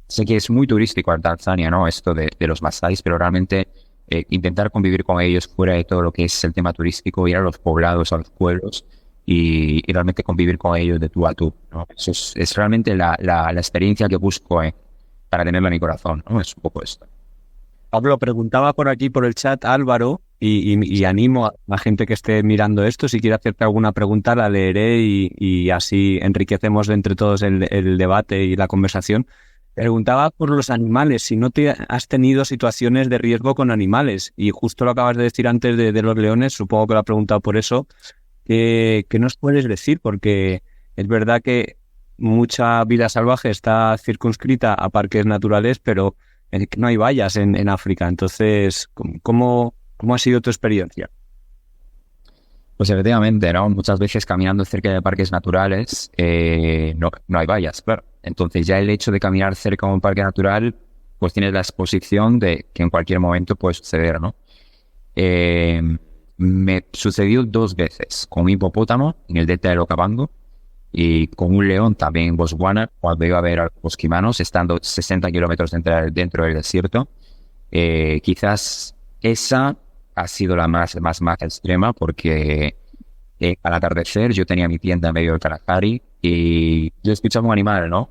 sé que es muy turístico en Tanzania, ¿no? Esto de los Masáis, pero realmente intentar convivir con ellos fuera de todo lo que es el tema turístico, ir a los poblados, a los pueblos, y realmente convivir con ellos de tú a tú, ¿no? Eso es realmente la experiencia que busco para tenerla en mi corazón, ¿no? Es un poco esto. Pablo, preguntaba por aquí, por el chat, Álvaro, y animo a la gente que esté mirando esto, si quiere hacerte alguna pregunta, la leeré y así enriquecemos entre todos el debate y la conversación. Preguntaba por los animales, si no te has tenido situaciones de riesgo con animales, y justo lo acabas de decir antes de los leones, supongo que lo ha preguntado por eso. ¿Qué nos puedes decir? Porque es verdad que mucha vida salvaje está circunscrita a parques naturales, pero no hay vallas en África. Entonces, ¿cómo ha sido tu experiencia? Pues efectivamente, ¿no? Muchas veces caminando cerca de parques naturales no hay vallas, claro. Entonces ya el hecho de caminar cerca de un parque natural, pues tienes la exposición de que en cualquier momento puede suceder, ¿no? Me sucedió 2 veces, con un hipopótamo en el delta del Okavango y con un león también en Botswana, cuando iba a ver a los bosquimanos, estando 60 kilómetros dentro del desierto. Quizás esa ha sido la más extrema, porque al atardecer yo tenía mi tienda en medio del Kalahari y yo escuchaba un animal, ¿no?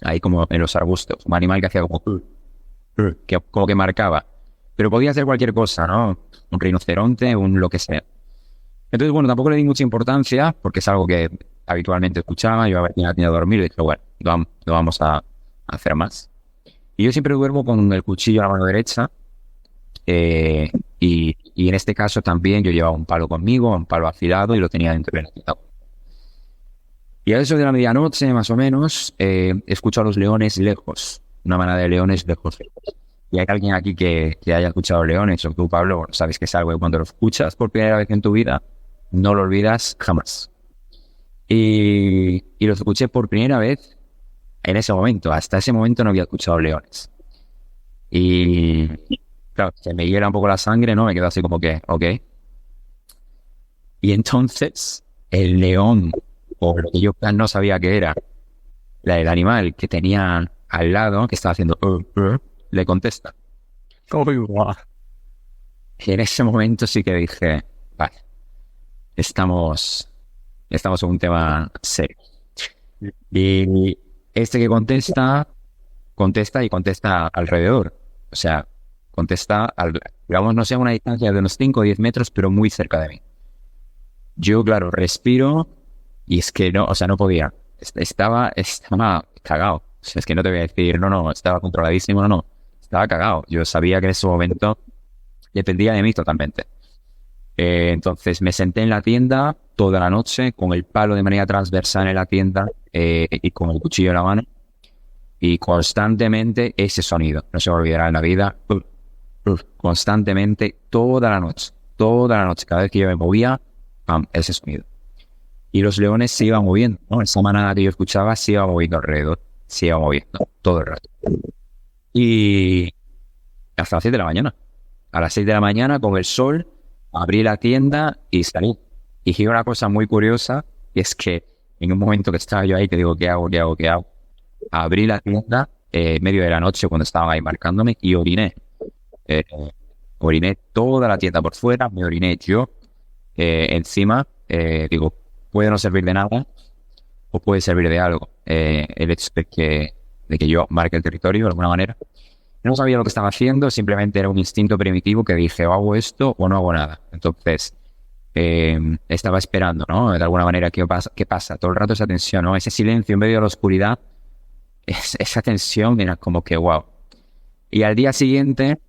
Ahí como en los arbustos, un animal que hacía como que marcaba. Pero podía ser cualquier cosa, ¿no? Un rinoceronte, un lo que sea. Entonces, bueno, tampoco le di mucha importancia, porque es algo que habitualmente escuchaba. Yo tenía que dormir y dije, bueno, no vamos a hacer más. Y yo siempre duermo con el cuchillo a la mano derecha. Y en este caso también yo llevaba un palo conmigo, un palo afilado, y lo tenía dentro de la tienda. Y a eso de la medianoche, más o menos, escucho a los leones lejos. Una manada de leones lejos. Y hay alguien aquí que haya escuchado leones, o tú, Pablo, sabes que es algo que cuando lo escuchas por primera vez en tu vida, no lo olvidas jamás. Y lo escuché por primera vez en ese momento. Hasta ese momento no había escuchado leones. Y claro, se me hiela un poco la sangre, ¿no? Me quedo así como que, ok. Y entonces, el león, o lo que yo no sabía que era, el animal que tenía al lado, que estaba haciendo le contesta. Y en ese momento sí que dije, vale, estamos en un tema serio. Y este que contesta y contesta alrededor. O sea, contesta, digamos, no sé, a una distancia de unos 5 o 10 metros, pero muy cerca de mí. Yo, claro, respiro y es que no, o sea, no podía. Estaba cagado. O sea, es que no te voy a decir, no, estaba controladísimo, no. Estaba cagado. Yo sabía que en ese momento dependía de mí totalmente. Entonces me senté en la tienda toda la noche con el palo de manera transversal en la tienda, y con el cuchillo en la mano. Y constantemente ese sonido, no se me olvidará en la vida, constantemente, toda la noche, cada vez que yo me movía, ¡pam!, ese sonido. Y los leones se iban moviendo, ¿no? Esa manada que yo escuchaba se iba moviendo alrededor, se iba moviendo todo el rato. Y hasta las 6 de la mañana. A las 6 de la mañana, con el sol, abrí la tienda y salí. Y dije una cosa muy curiosa, y es que en un momento que estaba yo ahí, que digo, ¿qué hago? Abrí la tienda medio de la noche cuando estaban ahí marcándome y oriné. Oriné toda la tienda por fuera, me oriné yo encima. Digo, puede no servir de nada o puede servir de algo. El hecho de que yo marque el territorio de alguna manera. No sabía lo que estaba haciendo, simplemente era un instinto primitivo que dije, o hago esto o no hago nada. Entonces, estaba esperando, ¿no? De alguna manera, ¿qué pasa? Todo el rato esa tensión, ¿no? Ese silencio en medio de la oscuridad, esa tensión era como que, wow. Y al día siguiente,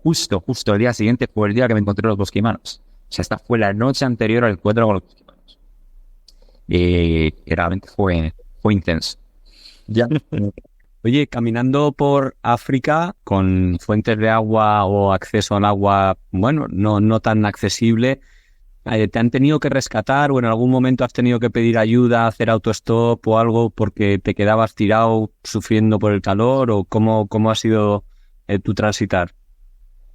justo el día siguiente fue el día que me encontré los bosquimanos. O sea, esta fue la noche anterior al encuentro con los bosquimanos. Y realmente fue intenso. Ya. Oye, caminando por África con fuentes de agua o acceso al agua, bueno, no tan accesible, ¿te han tenido que rescatar o en algún momento has tenido que pedir ayuda, hacer autostop o algo porque te quedabas tirado sufriendo por el calor? ¿O cómo ha sido tu transitar?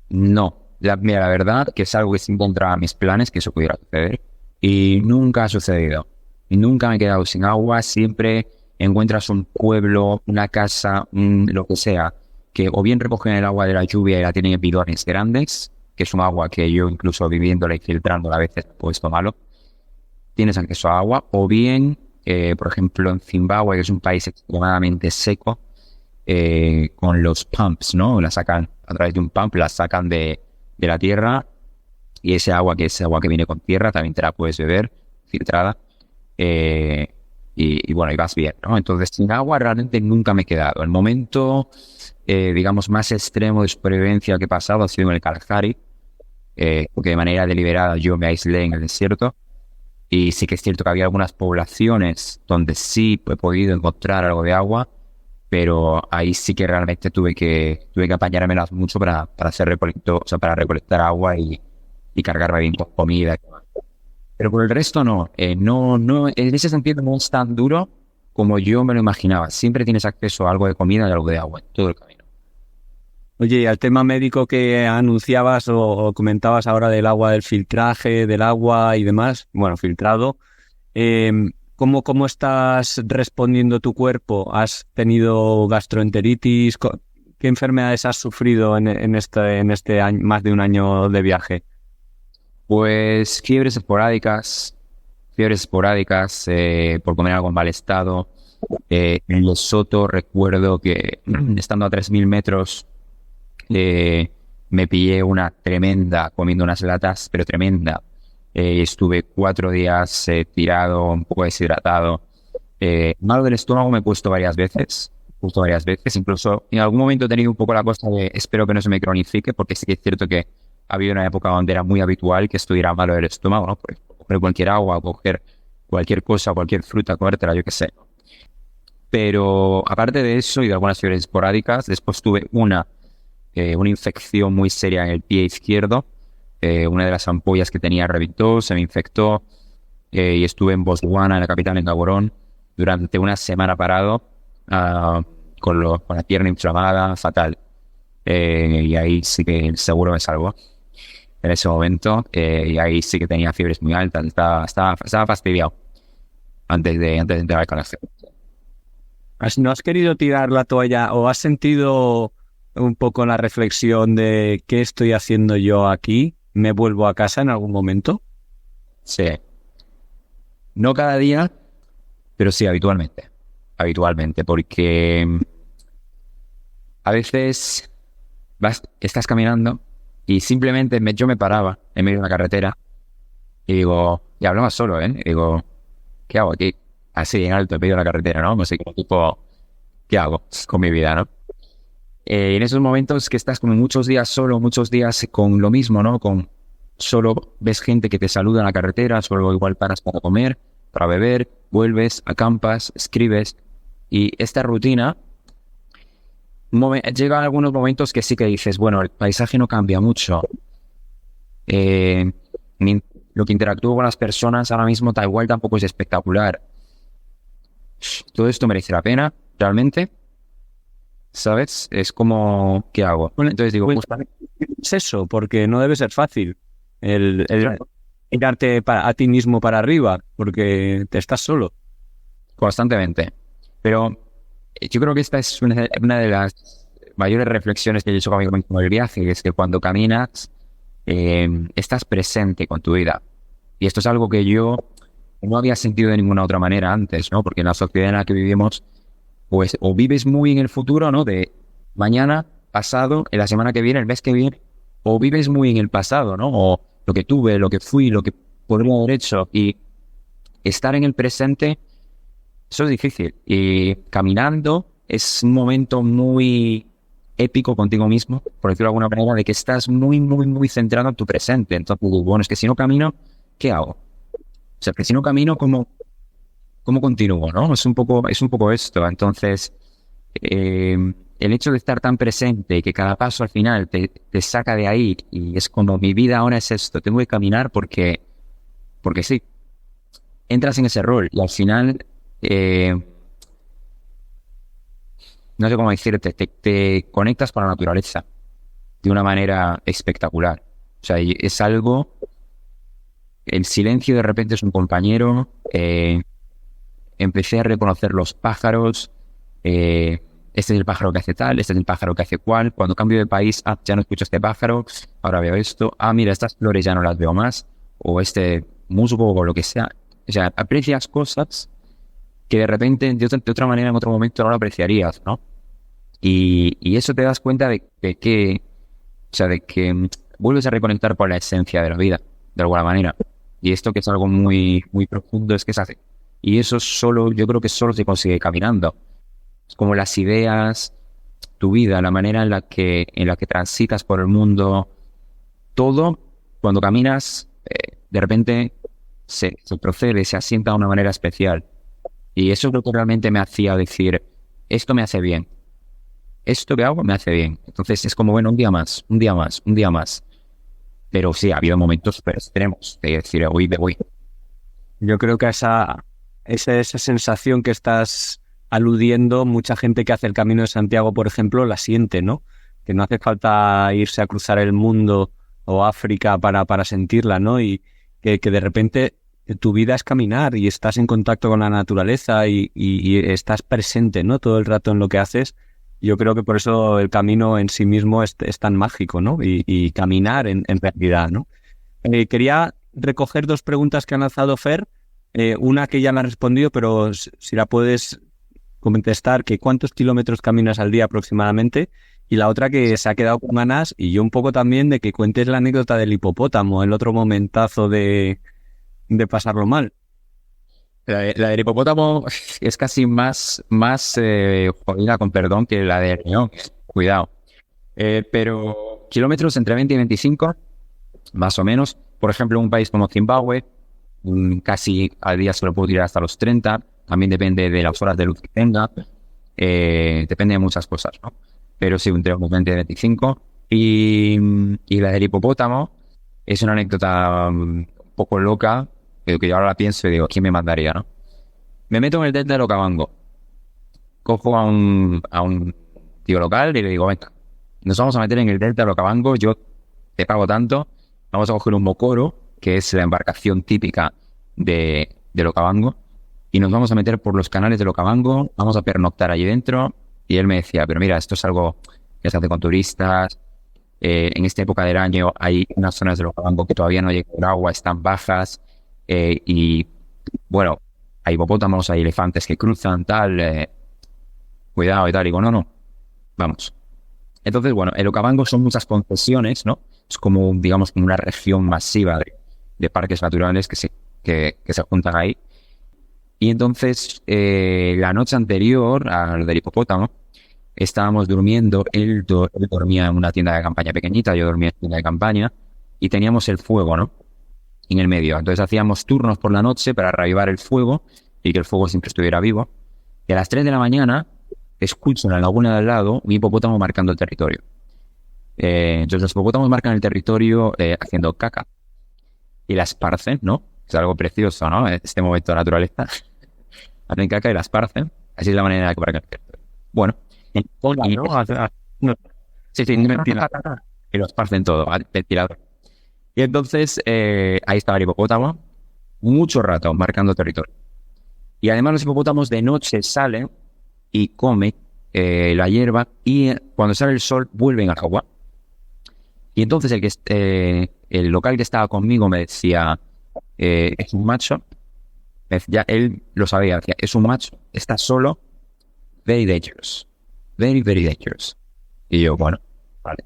No, mira, la verdad que es algo que siempre entraba a mis planes que eso pudiera suceder y nunca ha sucedido. Y nunca me he quedado sin agua, siempre encuentras un pueblo, una casa, lo que sea, que o bien recogen el agua de la lluvia y la tienen en bidones grandes, que es un agua que yo incluso viviéndola y filtrándola a veces me he puesto malo, tienes acceso a agua, o bien, por ejemplo, en Zimbabue, que es un país extremadamente seco, con los pumps, ¿no? La sacan a través de un pump, la sacan de la tierra, y ese agua que viene con tierra también te la puedes beber, filtrada, y bueno, y vas bien, ¿no? Entonces, sin agua realmente nunca me he quedado. El momento, digamos, más extremo de supervivencia que he pasado ha sido en el Kalahari, porque de manera deliberada yo me aislé en el desierto, y sí que es cierto que había algunas poblaciones donde sí he podido encontrar algo de agua, pero ahí sí que realmente tuve que apañármelas mucho para hacer para recolectar agua y cargarme bien con comida. Pero por el resto no, en ese sentido no es tan duro como yo me lo imaginaba. Siempre tienes acceso a algo de comida y algo de agua en todo el camino. Oye, y al tema médico que anunciabas o comentabas ahora del agua, del filtraje, del agua y demás, bueno, filtrado, ¿cómo estás respondiendo tu cuerpo? ¿Has tenido gastroenteritis? ¿Qué enfermedades has sufrido en este año, más de un año de viaje? Pues fiebres esporádicas por comer algo en mal estado. En Lesoto recuerdo que estando a 3.000 metros me pillé una tremenda, comiendo unas latas, pero tremenda. Estuve 4 días tirado, un poco deshidratado. Malo del estómago me he puesto varias veces. Incluso en algún momento he tenido un poco la cosa de espero que no se me cronifique, porque sí que es cierto que ha habido una época donde era muy habitual que estuviera malo del estómago, ¿no? Por coger cualquier agua, coger cualquier cosa, cualquier fruta, comértela, yo qué sé. Pero aparte de eso y de algunas fiebres esporádicas, después tuve una infección muy seria en el pie izquierdo. Una de las ampollas que tenía reventó, se me infectó, y estuve en Botswana, en la capital, en Gaborone, durante una semana parado, con la pierna inflamada, fatal. Y ahí sí que el seguro me salvó en ese momento, y ahí sí que tenía fiebres muy altas, estaba fastidiado antes de entrar al colegio. ¿No has querido tirar la toalla o has sentido un poco la reflexión de qué estoy haciendo yo aquí? ¿Me vuelvo a casa en algún momento? Sí. No cada día, pero sí habitualmente, porque a veces estás caminando y simplemente yo me paraba en medio de una carretera y digo, y hablaba solo, y digo, ¿qué hago aquí? Así en alto, en medio de la carretera, ¿no? No sé, como tipo, ¿qué hago con mi vida, no? En esos momentos que estás como muchos días solo, muchos días con lo mismo, ¿no? Solo ves gente que te saluda en la carretera, solo igual paras para comer, para beber, vuelves, acampas, escribes. Y esta rutina, llega a algunos momentos que sí que dices, bueno, el paisaje no cambia mucho. Lo que interactúo con las personas ahora mismo tal igual tampoco es espectacular. ¿Todo esto merece la pena realmente? ¿Sabes? Es como, ¿qué hago? Entonces digo, pues es eso, porque no debe ser fácil el mirarte a ti mismo para arriba, porque te estás solo. Constantemente. Pero yo creo que esta es una de las mayores reflexiones que yo he hecho con el viaje, que es que cuando caminas estás presente con tu vida. Y esto es algo que yo no había sentido de ninguna otra manera antes, ¿no? Porque en la sociedad en la que vivimos, pues o vives muy en el futuro, ¿no? De mañana, pasado, en la semana que viene, el mes que viene, o vives muy en el pasado, ¿no? O lo que tuve, lo que fui, lo que podría haber hecho. Y estar en el presente, eso es difícil. Y caminando es un momento muy épico contigo mismo, por decirlo de alguna manera, de que estás muy, muy, muy centrado en tu presente. Entonces, bueno, es que si no camino, ¿qué hago? O sea, que si no camino, ¿cómo continúo, no? Es un poco esto. Entonces, el hecho de estar tan presente y que cada paso al final te saca de ahí y es como mi vida ahora es esto, tengo que caminar porque sí, entras en ese rol y al final, no sé cómo decirte, te conectas con la naturaleza de una manera espectacular. O sea, es algo, el silencio de repente es un compañero, empecé a reconocer los pájaros, este es el pájaro que hace tal, este es el pájaro que hace cual. Cuando cambio de país, ya no escucho este pájaro, ahora veo esto, mira, estas flores ya no las veo más, o este musgo o lo que sea. O sea, aprecias cosas que de repente de otra manera en otro momento no lo apreciarías, ¿no? Y eso te das cuenta de que vuelves a reconectar con la esencia de la vida, de alguna manera. Y esto que es algo muy, muy profundo es que se hace. Y eso yo creo que solo se consigue caminando. Es como las ideas, tu vida, la manera en la que transitas por el mundo, todo, cuando caminas, de repente se procede, se asienta de una manera especial. Y eso es lo que realmente me hacía decir, esto me hace bien. Esto que hago me hace bien. Entonces es como, bueno, un día más. Pero sí, ha habido momentos súper extremos de decir, hoy me voy. Yo creo que esa sensación que estás aludiendo, mucha gente que hace el Camino de Santiago, por ejemplo, la siente, ¿no? Que no hace falta irse a cruzar el mundo o África para sentirla, ¿no? Y que de repente tu vida es caminar y estás en contacto con la naturaleza y estás presente, ¿no? Todo el rato en lo que haces. Yo creo que por eso el camino en sí mismo es tan mágico, ¿no? Y caminar en realidad, ¿no? Quería recoger dos preguntas que ha lanzado Fer. Una que ya la ha respondido, pero si la puedes contestar, que ¿cuántos kilómetros caminas al día aproximadamente? Y la otra que se ha quedado con ganas, y yo un poco también, de que cuentes la anécdota del hipopótamo, el otro momentazo de pasarlo mal. La del hipopótamo es casi más jodida, con perdón, que la del león. Cuidado. Pero kilómetros entre 20 y 25, más o menos. Por ejemplo, en un país como Zimbabue, casi al día se lo puedo tirar hasta los 30. También depende de las horas de luz que tenga. Depende de muchas cosas, ¿no? Pero sí, entre los 20 y 25. Y la del hipopótamo es una anécdota un poco loca, pero que yo ahora la pienso y digo, ¿quién me mandaría, no? Me meto en el delta del Okavango. Cojo a un tío local y le digo, venga, nos vamos a meter en el delta del Okavango, yo te pago tanto, vamos a coger un mocoro, que es la embarcación típica del Okavango, y nos vamos a meter por los canales del Okavango, vamos a pernoctar allí dentro. Y él me decía, pero mira, esto es algo que se hace con turistas, en esta época del año hay unas zonas del Okavango que todavía no llega el agua, están bajas, y bueno, hay hipopótamos, hay elefantes que cruzan, tal, cuidado y tal. Y digo, no, vamos. Entonces, bueno, el Okavango son muchas concesiones, ¿no? Es como, digamos, como una región masiva de parques naturales que se juntan ahí. Y entonces, la noche anterior al del hipopótamo, estábamos durmiendo, él dormía en una tienda de campaña pequeñita, yo dormía en tienda de campaña, y teníamos el fuego, ¿no? en el medio. Entonces hacíamos turnos por la noche para reavivar el fuego y que el fuego siempre estuviera vivo. Y a las 3 de la mañana escucho en la laguna de al lado un hipopótamo marcando el territorio. Entonces los hipopótamos marcan el territorio haciendo caca y la esparcen, ¿no? Es algo precioso, ¿no? Este momento de naturaleza. Hacen caca y la esparcen. Así es la manera de que marcan el territorio. Bueno. ¿No? Sí, y lo esparcen todo, ¿vale? Ventilador. Y entonces ahí estaba el hipopótamo mucho rato marcando territorio. Y además los hipopótamos de noche salen y comen la hierba y cuando sale el sol vuelven al agua. Y entonces el local que estaba conmigo me decía, es un macho. Ya él lo sabía, decía, es un macho, está solo, very dangerous, very, very dangerous. Y yo, bueno, vale.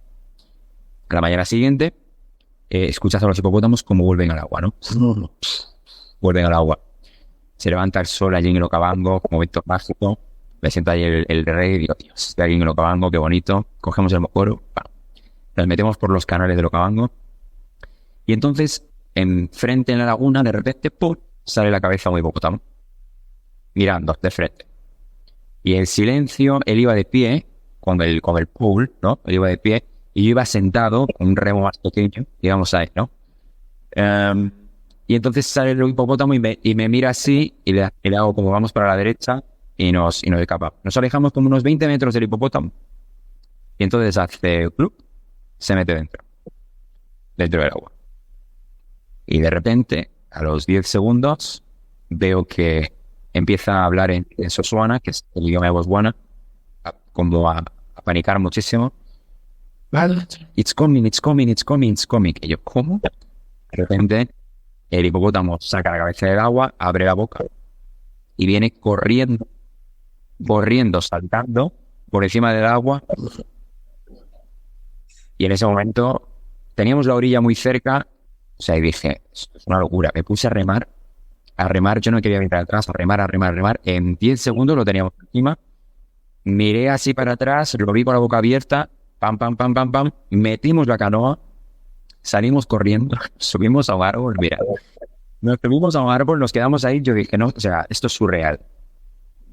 A la mañana siguiente, escuchas a los hipopótamos como vuelven al agua, ¿no? Vuelven al agua. Se levanta el sol allí en el Okavango, como momento mágico. Me sienta ahí el rey y digo, Dios, estoy aquí en el Okavango, qué bonito. Cogemos el mocoro, nos metemos por los canales del Okavango. Y entonces, enfrente en la laguna, de repente, ¡pum!, sale la cabeza de un hipopótamo. Mirando, de frente. Y en silencio, él iba de pie, con el pool, ¿no? Él iba de pie, y yo iba sentado, con un remo más pequeño, digamos ahí, ¿no? Y entonces sale el hipopótamo y me mira así, y le hago como vamos para la derecha, y nos escapamos. Nos alejamos como unos 20 metros del hipopótamo. Y entonces hace club, se mete dentro del agua. Y de repente, a los 10 segundos, veo que empieza a hablar en Sotsuana, que es el idioma de Botswana, como a panicar muchísimo. It's coming, it's coming, it's coming, it's coming. Y yo, ¿cómo? De repente, el hipopótamo saca la cabeza del agua, abre la boca y viene corriendo, saltando por encima del agua. Y en ese momento teníamos la orilla muy cerca, o sea, y dije, esto es una locura. Me puse a remar, yo no quería mirar atrás, a remar. En 10 segundos lo teníamos encima. Miré así para atrás, lo vi con la boca abierta, pam, metimos la canoa, salimos corriendo, subimos a un árbol, mira. Nos subimos a un árbol, nos quedamos ahí, yo dije, no, o sea, esto es surreal.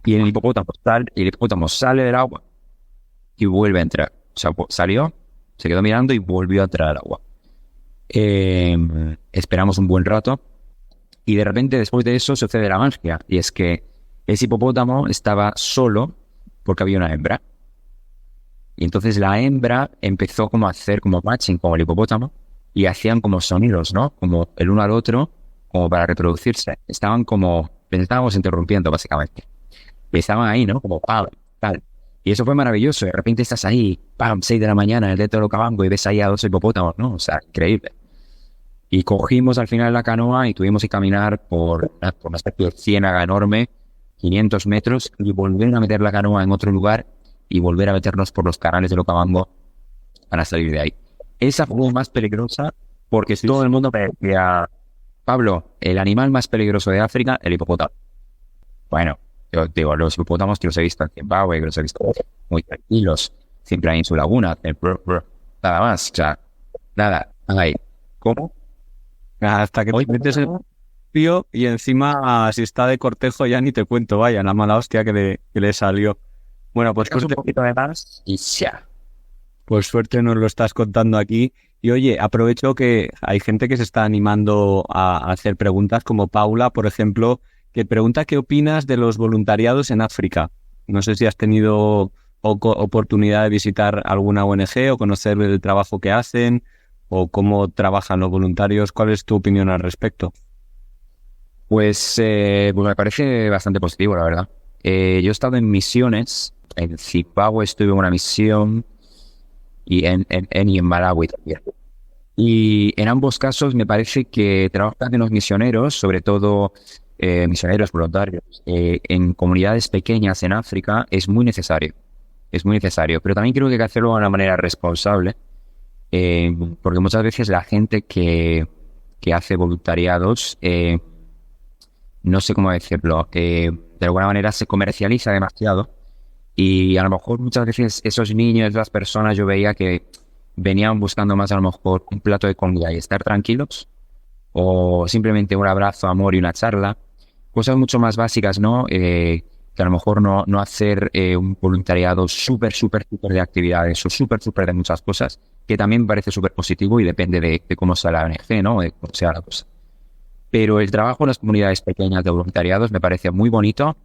Y el hipopótamo sale del agua y vuelve a entrar. O sea, salió, se quedó mirando y volvió a entrar al agua. Esperamos un buen rato y de repente después de eso sucede la magia, y es que ese hipopótamo estaba solo porque había una hembra. Y entonces la hembra empezó como a hacer como matching con el hipopótamo y hacían como sonidos, ¿no? Como el uno al otro, como para reproducirse. Les estábamos interrumpiendo básicamente. Y estaban ahí, ¿no? Como pam, tal. Y eso fue maravilloso. De repente estás ahí, pam, 6 de la mañana en el delta del Okavango y ves ahí a 2 hipopótamos, ¿no? O sea, increíble. Y cogimos al final la canoa y tuvimos que caminar por una especie de ciénaga enorme, 500 metros, y volver a meter la canoa en otro lugar y volver a meternos por los canales del Okavango para salir de ahí. Esa fue más peligrosa porque todo el mundo me decía, Pablo, el animal más peligroso de África, el hipopótamo. Bueno, yo digo, los hipopótamos que los he visto en Zimbabue, que los he visto muy tranquilos, siempre ahí en su laguna, nada más, o sea, nada, ahí. ¿Cómo? Hasta que te metes el pío y encima, si está de cortejo, ya ni te cuento, vaya, la mala hostia que le salió. Bueno, pues un poquito de más y ya. Por suerte nos lo estás contando aquí. Y oye, aprovecho que hay gente que se está animando a hacer preguntas, como Paula, por ejemplo, que pregunta qué opinas de los voluntariados en África. No sé si has tenido oportunidad de visitar alguna ONG o conocer el trabajo que hacen o cómo trabajan los voluntarios. ¿Cuál es tu opinión al respecto? Pues me parece bastante positivo, la verdad. Yo he estado en misiones. En Zimbabue estuve en una misión y en Malawi también. Y en ambos casos me parece que trabajar de los misioneros, sobre todo misioneros voluntarios, en comunidades pequeñas en África es muy necesario. Es muy necesario, pero también creo que hay que hacerlo de una manera responsable, porque muchas veces la gente que hace voluntariados, no sé cómo decirlo, de alguna manera se comercializa demasiado. Y a lo mejor muchas veces esos niños, esas personas, yo veía que venían buscando más a lo mejor un plato de comida y estar tranquilos o simplemente un abrazo, amor y una charla. Cosas mucho más básicas, ¿no? Que a lo mejor no hacer un voluntariado súper de actividades o súper de muchas cosas, que también me parece súper positivo y depende de cómo sea la ONG, ¿no? De cómo sea la cosa. Pero el trabajo en las comunidades pequeñas de voluntariados me parece muy bonito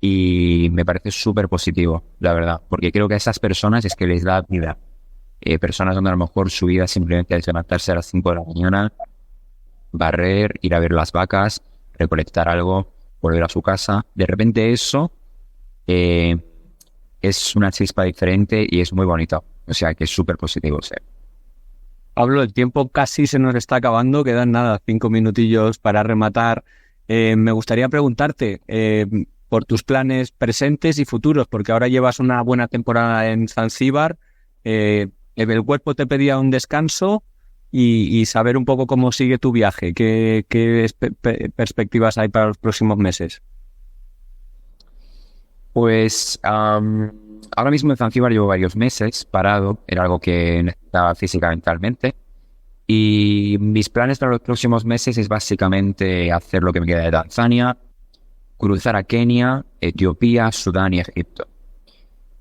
y me parece súper positivo, la verdad, porque creo que a esas personas es que les da vida. Personas donde a lo mejor su vida simplemente es levantarse a las 5 de la mañana, barrer, ir a ver las vacas, recolectar algo, volver a su casa. De repente eso es una chispa diferente y es muy bonito. O sea que es súper positivo, sí. Pablo, el tiempo casi se nos está acabando, quedan nada, 5 minutillos para rematar. Me gustaría preguntarte por tus planes presentes y futuros, porque ahora llevas una buena temporada en Zanzíbar. El cuerpo te pedía un descanso y saber un poco cómo sigue tu viaje, qué perspectivas hay para los próximos meses. Pues ahora mismo en Zanzíbar llevo varios meses parado, era algo que necesitaba física y mentalmente. Y mis planes para los próximos meses es básicamente hacer lo que me queda de Tanzania, cruzar a Kenia, Etiopía, Sudán y Egipto.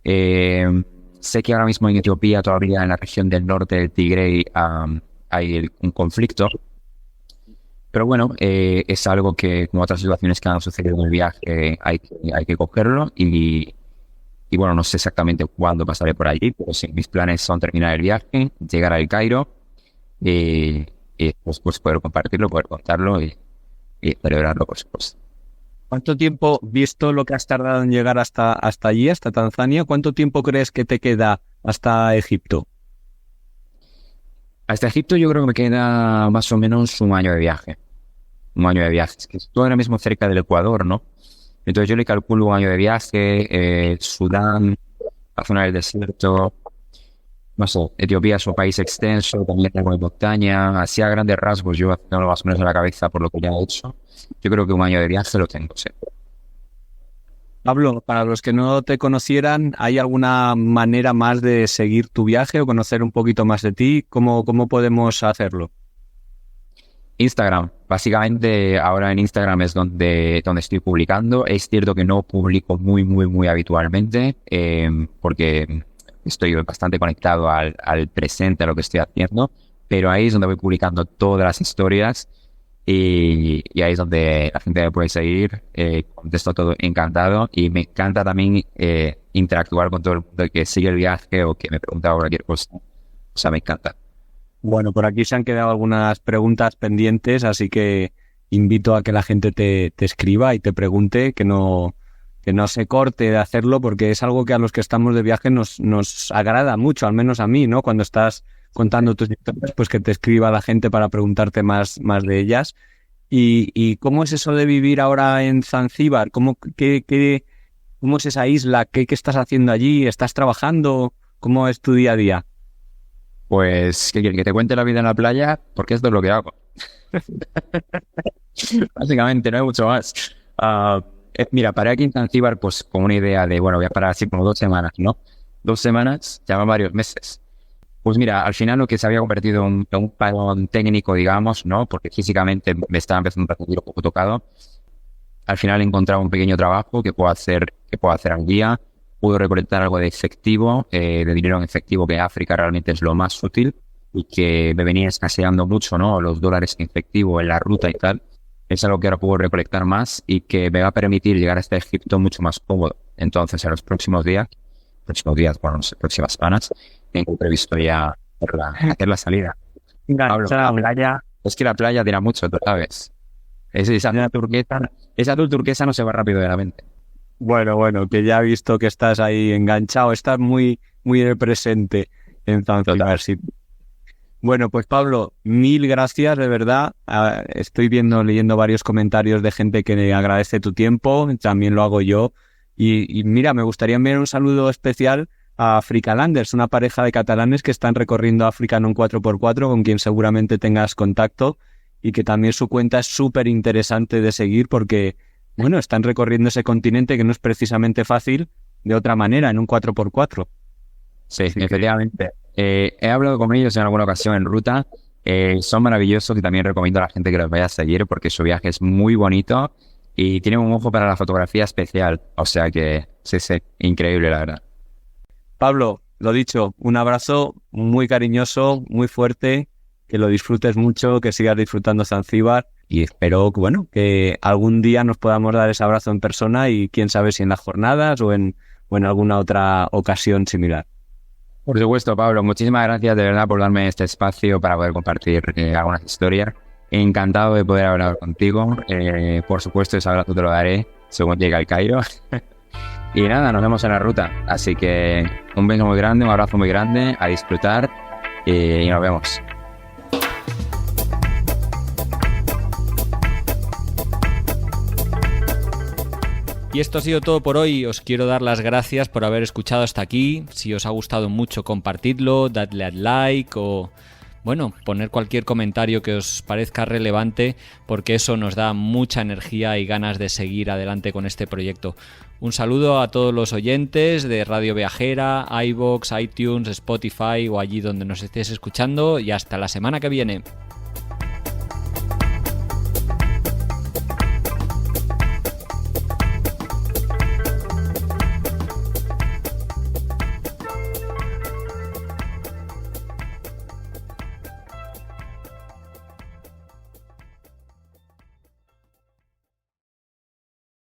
Sé que ahora mismo en Etiopía, todavía en la región del norte del Tigray, hay un conflicto. Pero bueno, es algo que, como otras situaciones que han sucedido en el viaje, hay que cogerlo. Y bueno, no sé exactamente cuándo pasaré por allí, pero sí, mis planes son terminar el viaje, llegar al Cairo y pues poder compartirlo, poder contarlo y celebrarlo, por supuesto. ¿Cuánto tiempo, visto lo que has tardado en llegar hasta allí, hasta Tanzania, cuánto tiempo crees que te queda hasta Egipto? Hasta Egipto yo creo que me queda más o menos un año de viaje. Un año de viaje. Es que estoy ahora mismo cerca del Ecuador, ¿no? Entonces yo le calculo un año de viaje. Sudán, la zona del desierto. No sé, Etiopía es un país extenso, también tengo montaña. Así a grandes rasgos, yo haciendo más o menos en la cabeza por lo que ya he hecho. Yo creo que un año de viaje lo tengo, sí. Pablo, para los que no te conocieran, ¿hay alguna manera más de seguir tu viaje o conocer un poquito más de ti? ¿Cómo podemos hacerlo? Instagram. Básicamente ahora en Instagram es donde estoy publicando. Es cierto que no publico muy habitualmente porque estoy bastante conectado al presente, a lo que estoy haciendo, pero ahí es donde voy publicando todas las historias y ahí es donde la gente me puede seguir. Contesto todo encantado y me encanta también interactuar con todo el mundo que sigue el viaje o que me pregunta cualquier cosa. O sea, me encanta. Bueno, por aquí se han quedado algunas preguntas pendientes, así que invito a que la gente te escriba y te pregunte, que no se corte de hacerlo, porque es algo que a los que estamos de viaje nos agrada mucho, al menos a mí, ¿no? Cuando estás contando tus historias, pues que te escriba la gente para preguntarte más de ellas. ¿Y cómo es eso de vivir ahora en Zanzíbar? ¿Cómo es esa isla? ¿Qué estás haciendo allí? ¿Estás trabajando? ¿Cómo es tu día a día? Pues que te cuente la vida en la playa, porque esto es lo que hago. Básicamente, no hay mucho más. Mira, paré aquí en Zanzíbar pues con una idea de, bueno, voy a parar así como 2 semanas, ¿no? 2 semanas, ya van varios meses. Pues mira, al final lo que se había convertido en un parón técnico, digamos, ¿no? Porque físicamente me estaba empezando a sentir un poco tocado. Al final he encontrado un pequeño trabajo que puedo hacer al día. Puedo recolectar algo de efectivo, de dinero en efectivo, que en África realmente es lo más útil y que me venía escaseando mucho, ¿no? Los dólares en efectivo en la ruta y tal. Es algo que ahora puedo recolectar más y que me va a permitir llegar hasta Egipto mucho más cómodo. Entonces, en los próximas semanas, tengo previsto ya hacer la salida. Pablo, la playa, es que la playa tira mucho, tú sabes. Esa azul turquesa no se va rápido de la mente. Bueno, que ya he visto que estás ahí enganchado, estás muy en el presente en Zanzíbar. Bueno, pues Pablo, mil gracias, de verdad. Estoy leyendo varios comentarios de gente que agradece tu tiempo, también lo hago yo. Y mira, me gustaría enviar un saludo especial a Africalanders, una pareja de catalanes que están recorriendo África en un 4x4, con quien seguramente tengas contacto, y que también su cuenta es súper interesante de seguir porque, bueno, están recorriendo ese continente que no es precisamente fácil de otra manera, en un 4x4. Sí, efectivamente. He hablado con ellos en alguna ocasión en ruta. Son maravillosos y también recomiendo a la gente que los vaya a seguir porque su viaje es muy bonito y tiene un ojo para la fotografía especial. O sea que sí, increíble la verdad. Pablo, lo dicho, un abrazo muy cariñoso, muy fuerte, que lo disfrutes mucho, que sigas disfrutando Zanzíbar y espero que, bueno, que algún día nos podamos dar ese abrazo en persona y quién sabe si en las jornadas o en alguna otra ocasión similar. Por supuesto, Pablo, muchísimas gracias de verdad por darme este espacio para poder compartir algunas historias. Encantado de poder hablar contigo. Por supuesto, ese abrazo te lo daré según llegue al Cairo. Y nada, nos vemos en la ruta. Así que un beso muy grande, un abrazo muy grande, a disfrutar y nos vemos. Y esto ha sido todo por hoy. Os quiero dar las gracias por haber escuchado hasta aquí. Si os ha gustado mucho, compartidlo, dadle al like o, bueno, poner cualquier comentario que os parezca relevante, porque eso nos da mucha energía y ganas de seguir adelante con este proyecto. Un saludo a todos los oyentes de Radio Viajera, iVoox, iTunes, Spotify o allí donde nos estéis escuchando y hasta la semana que viene.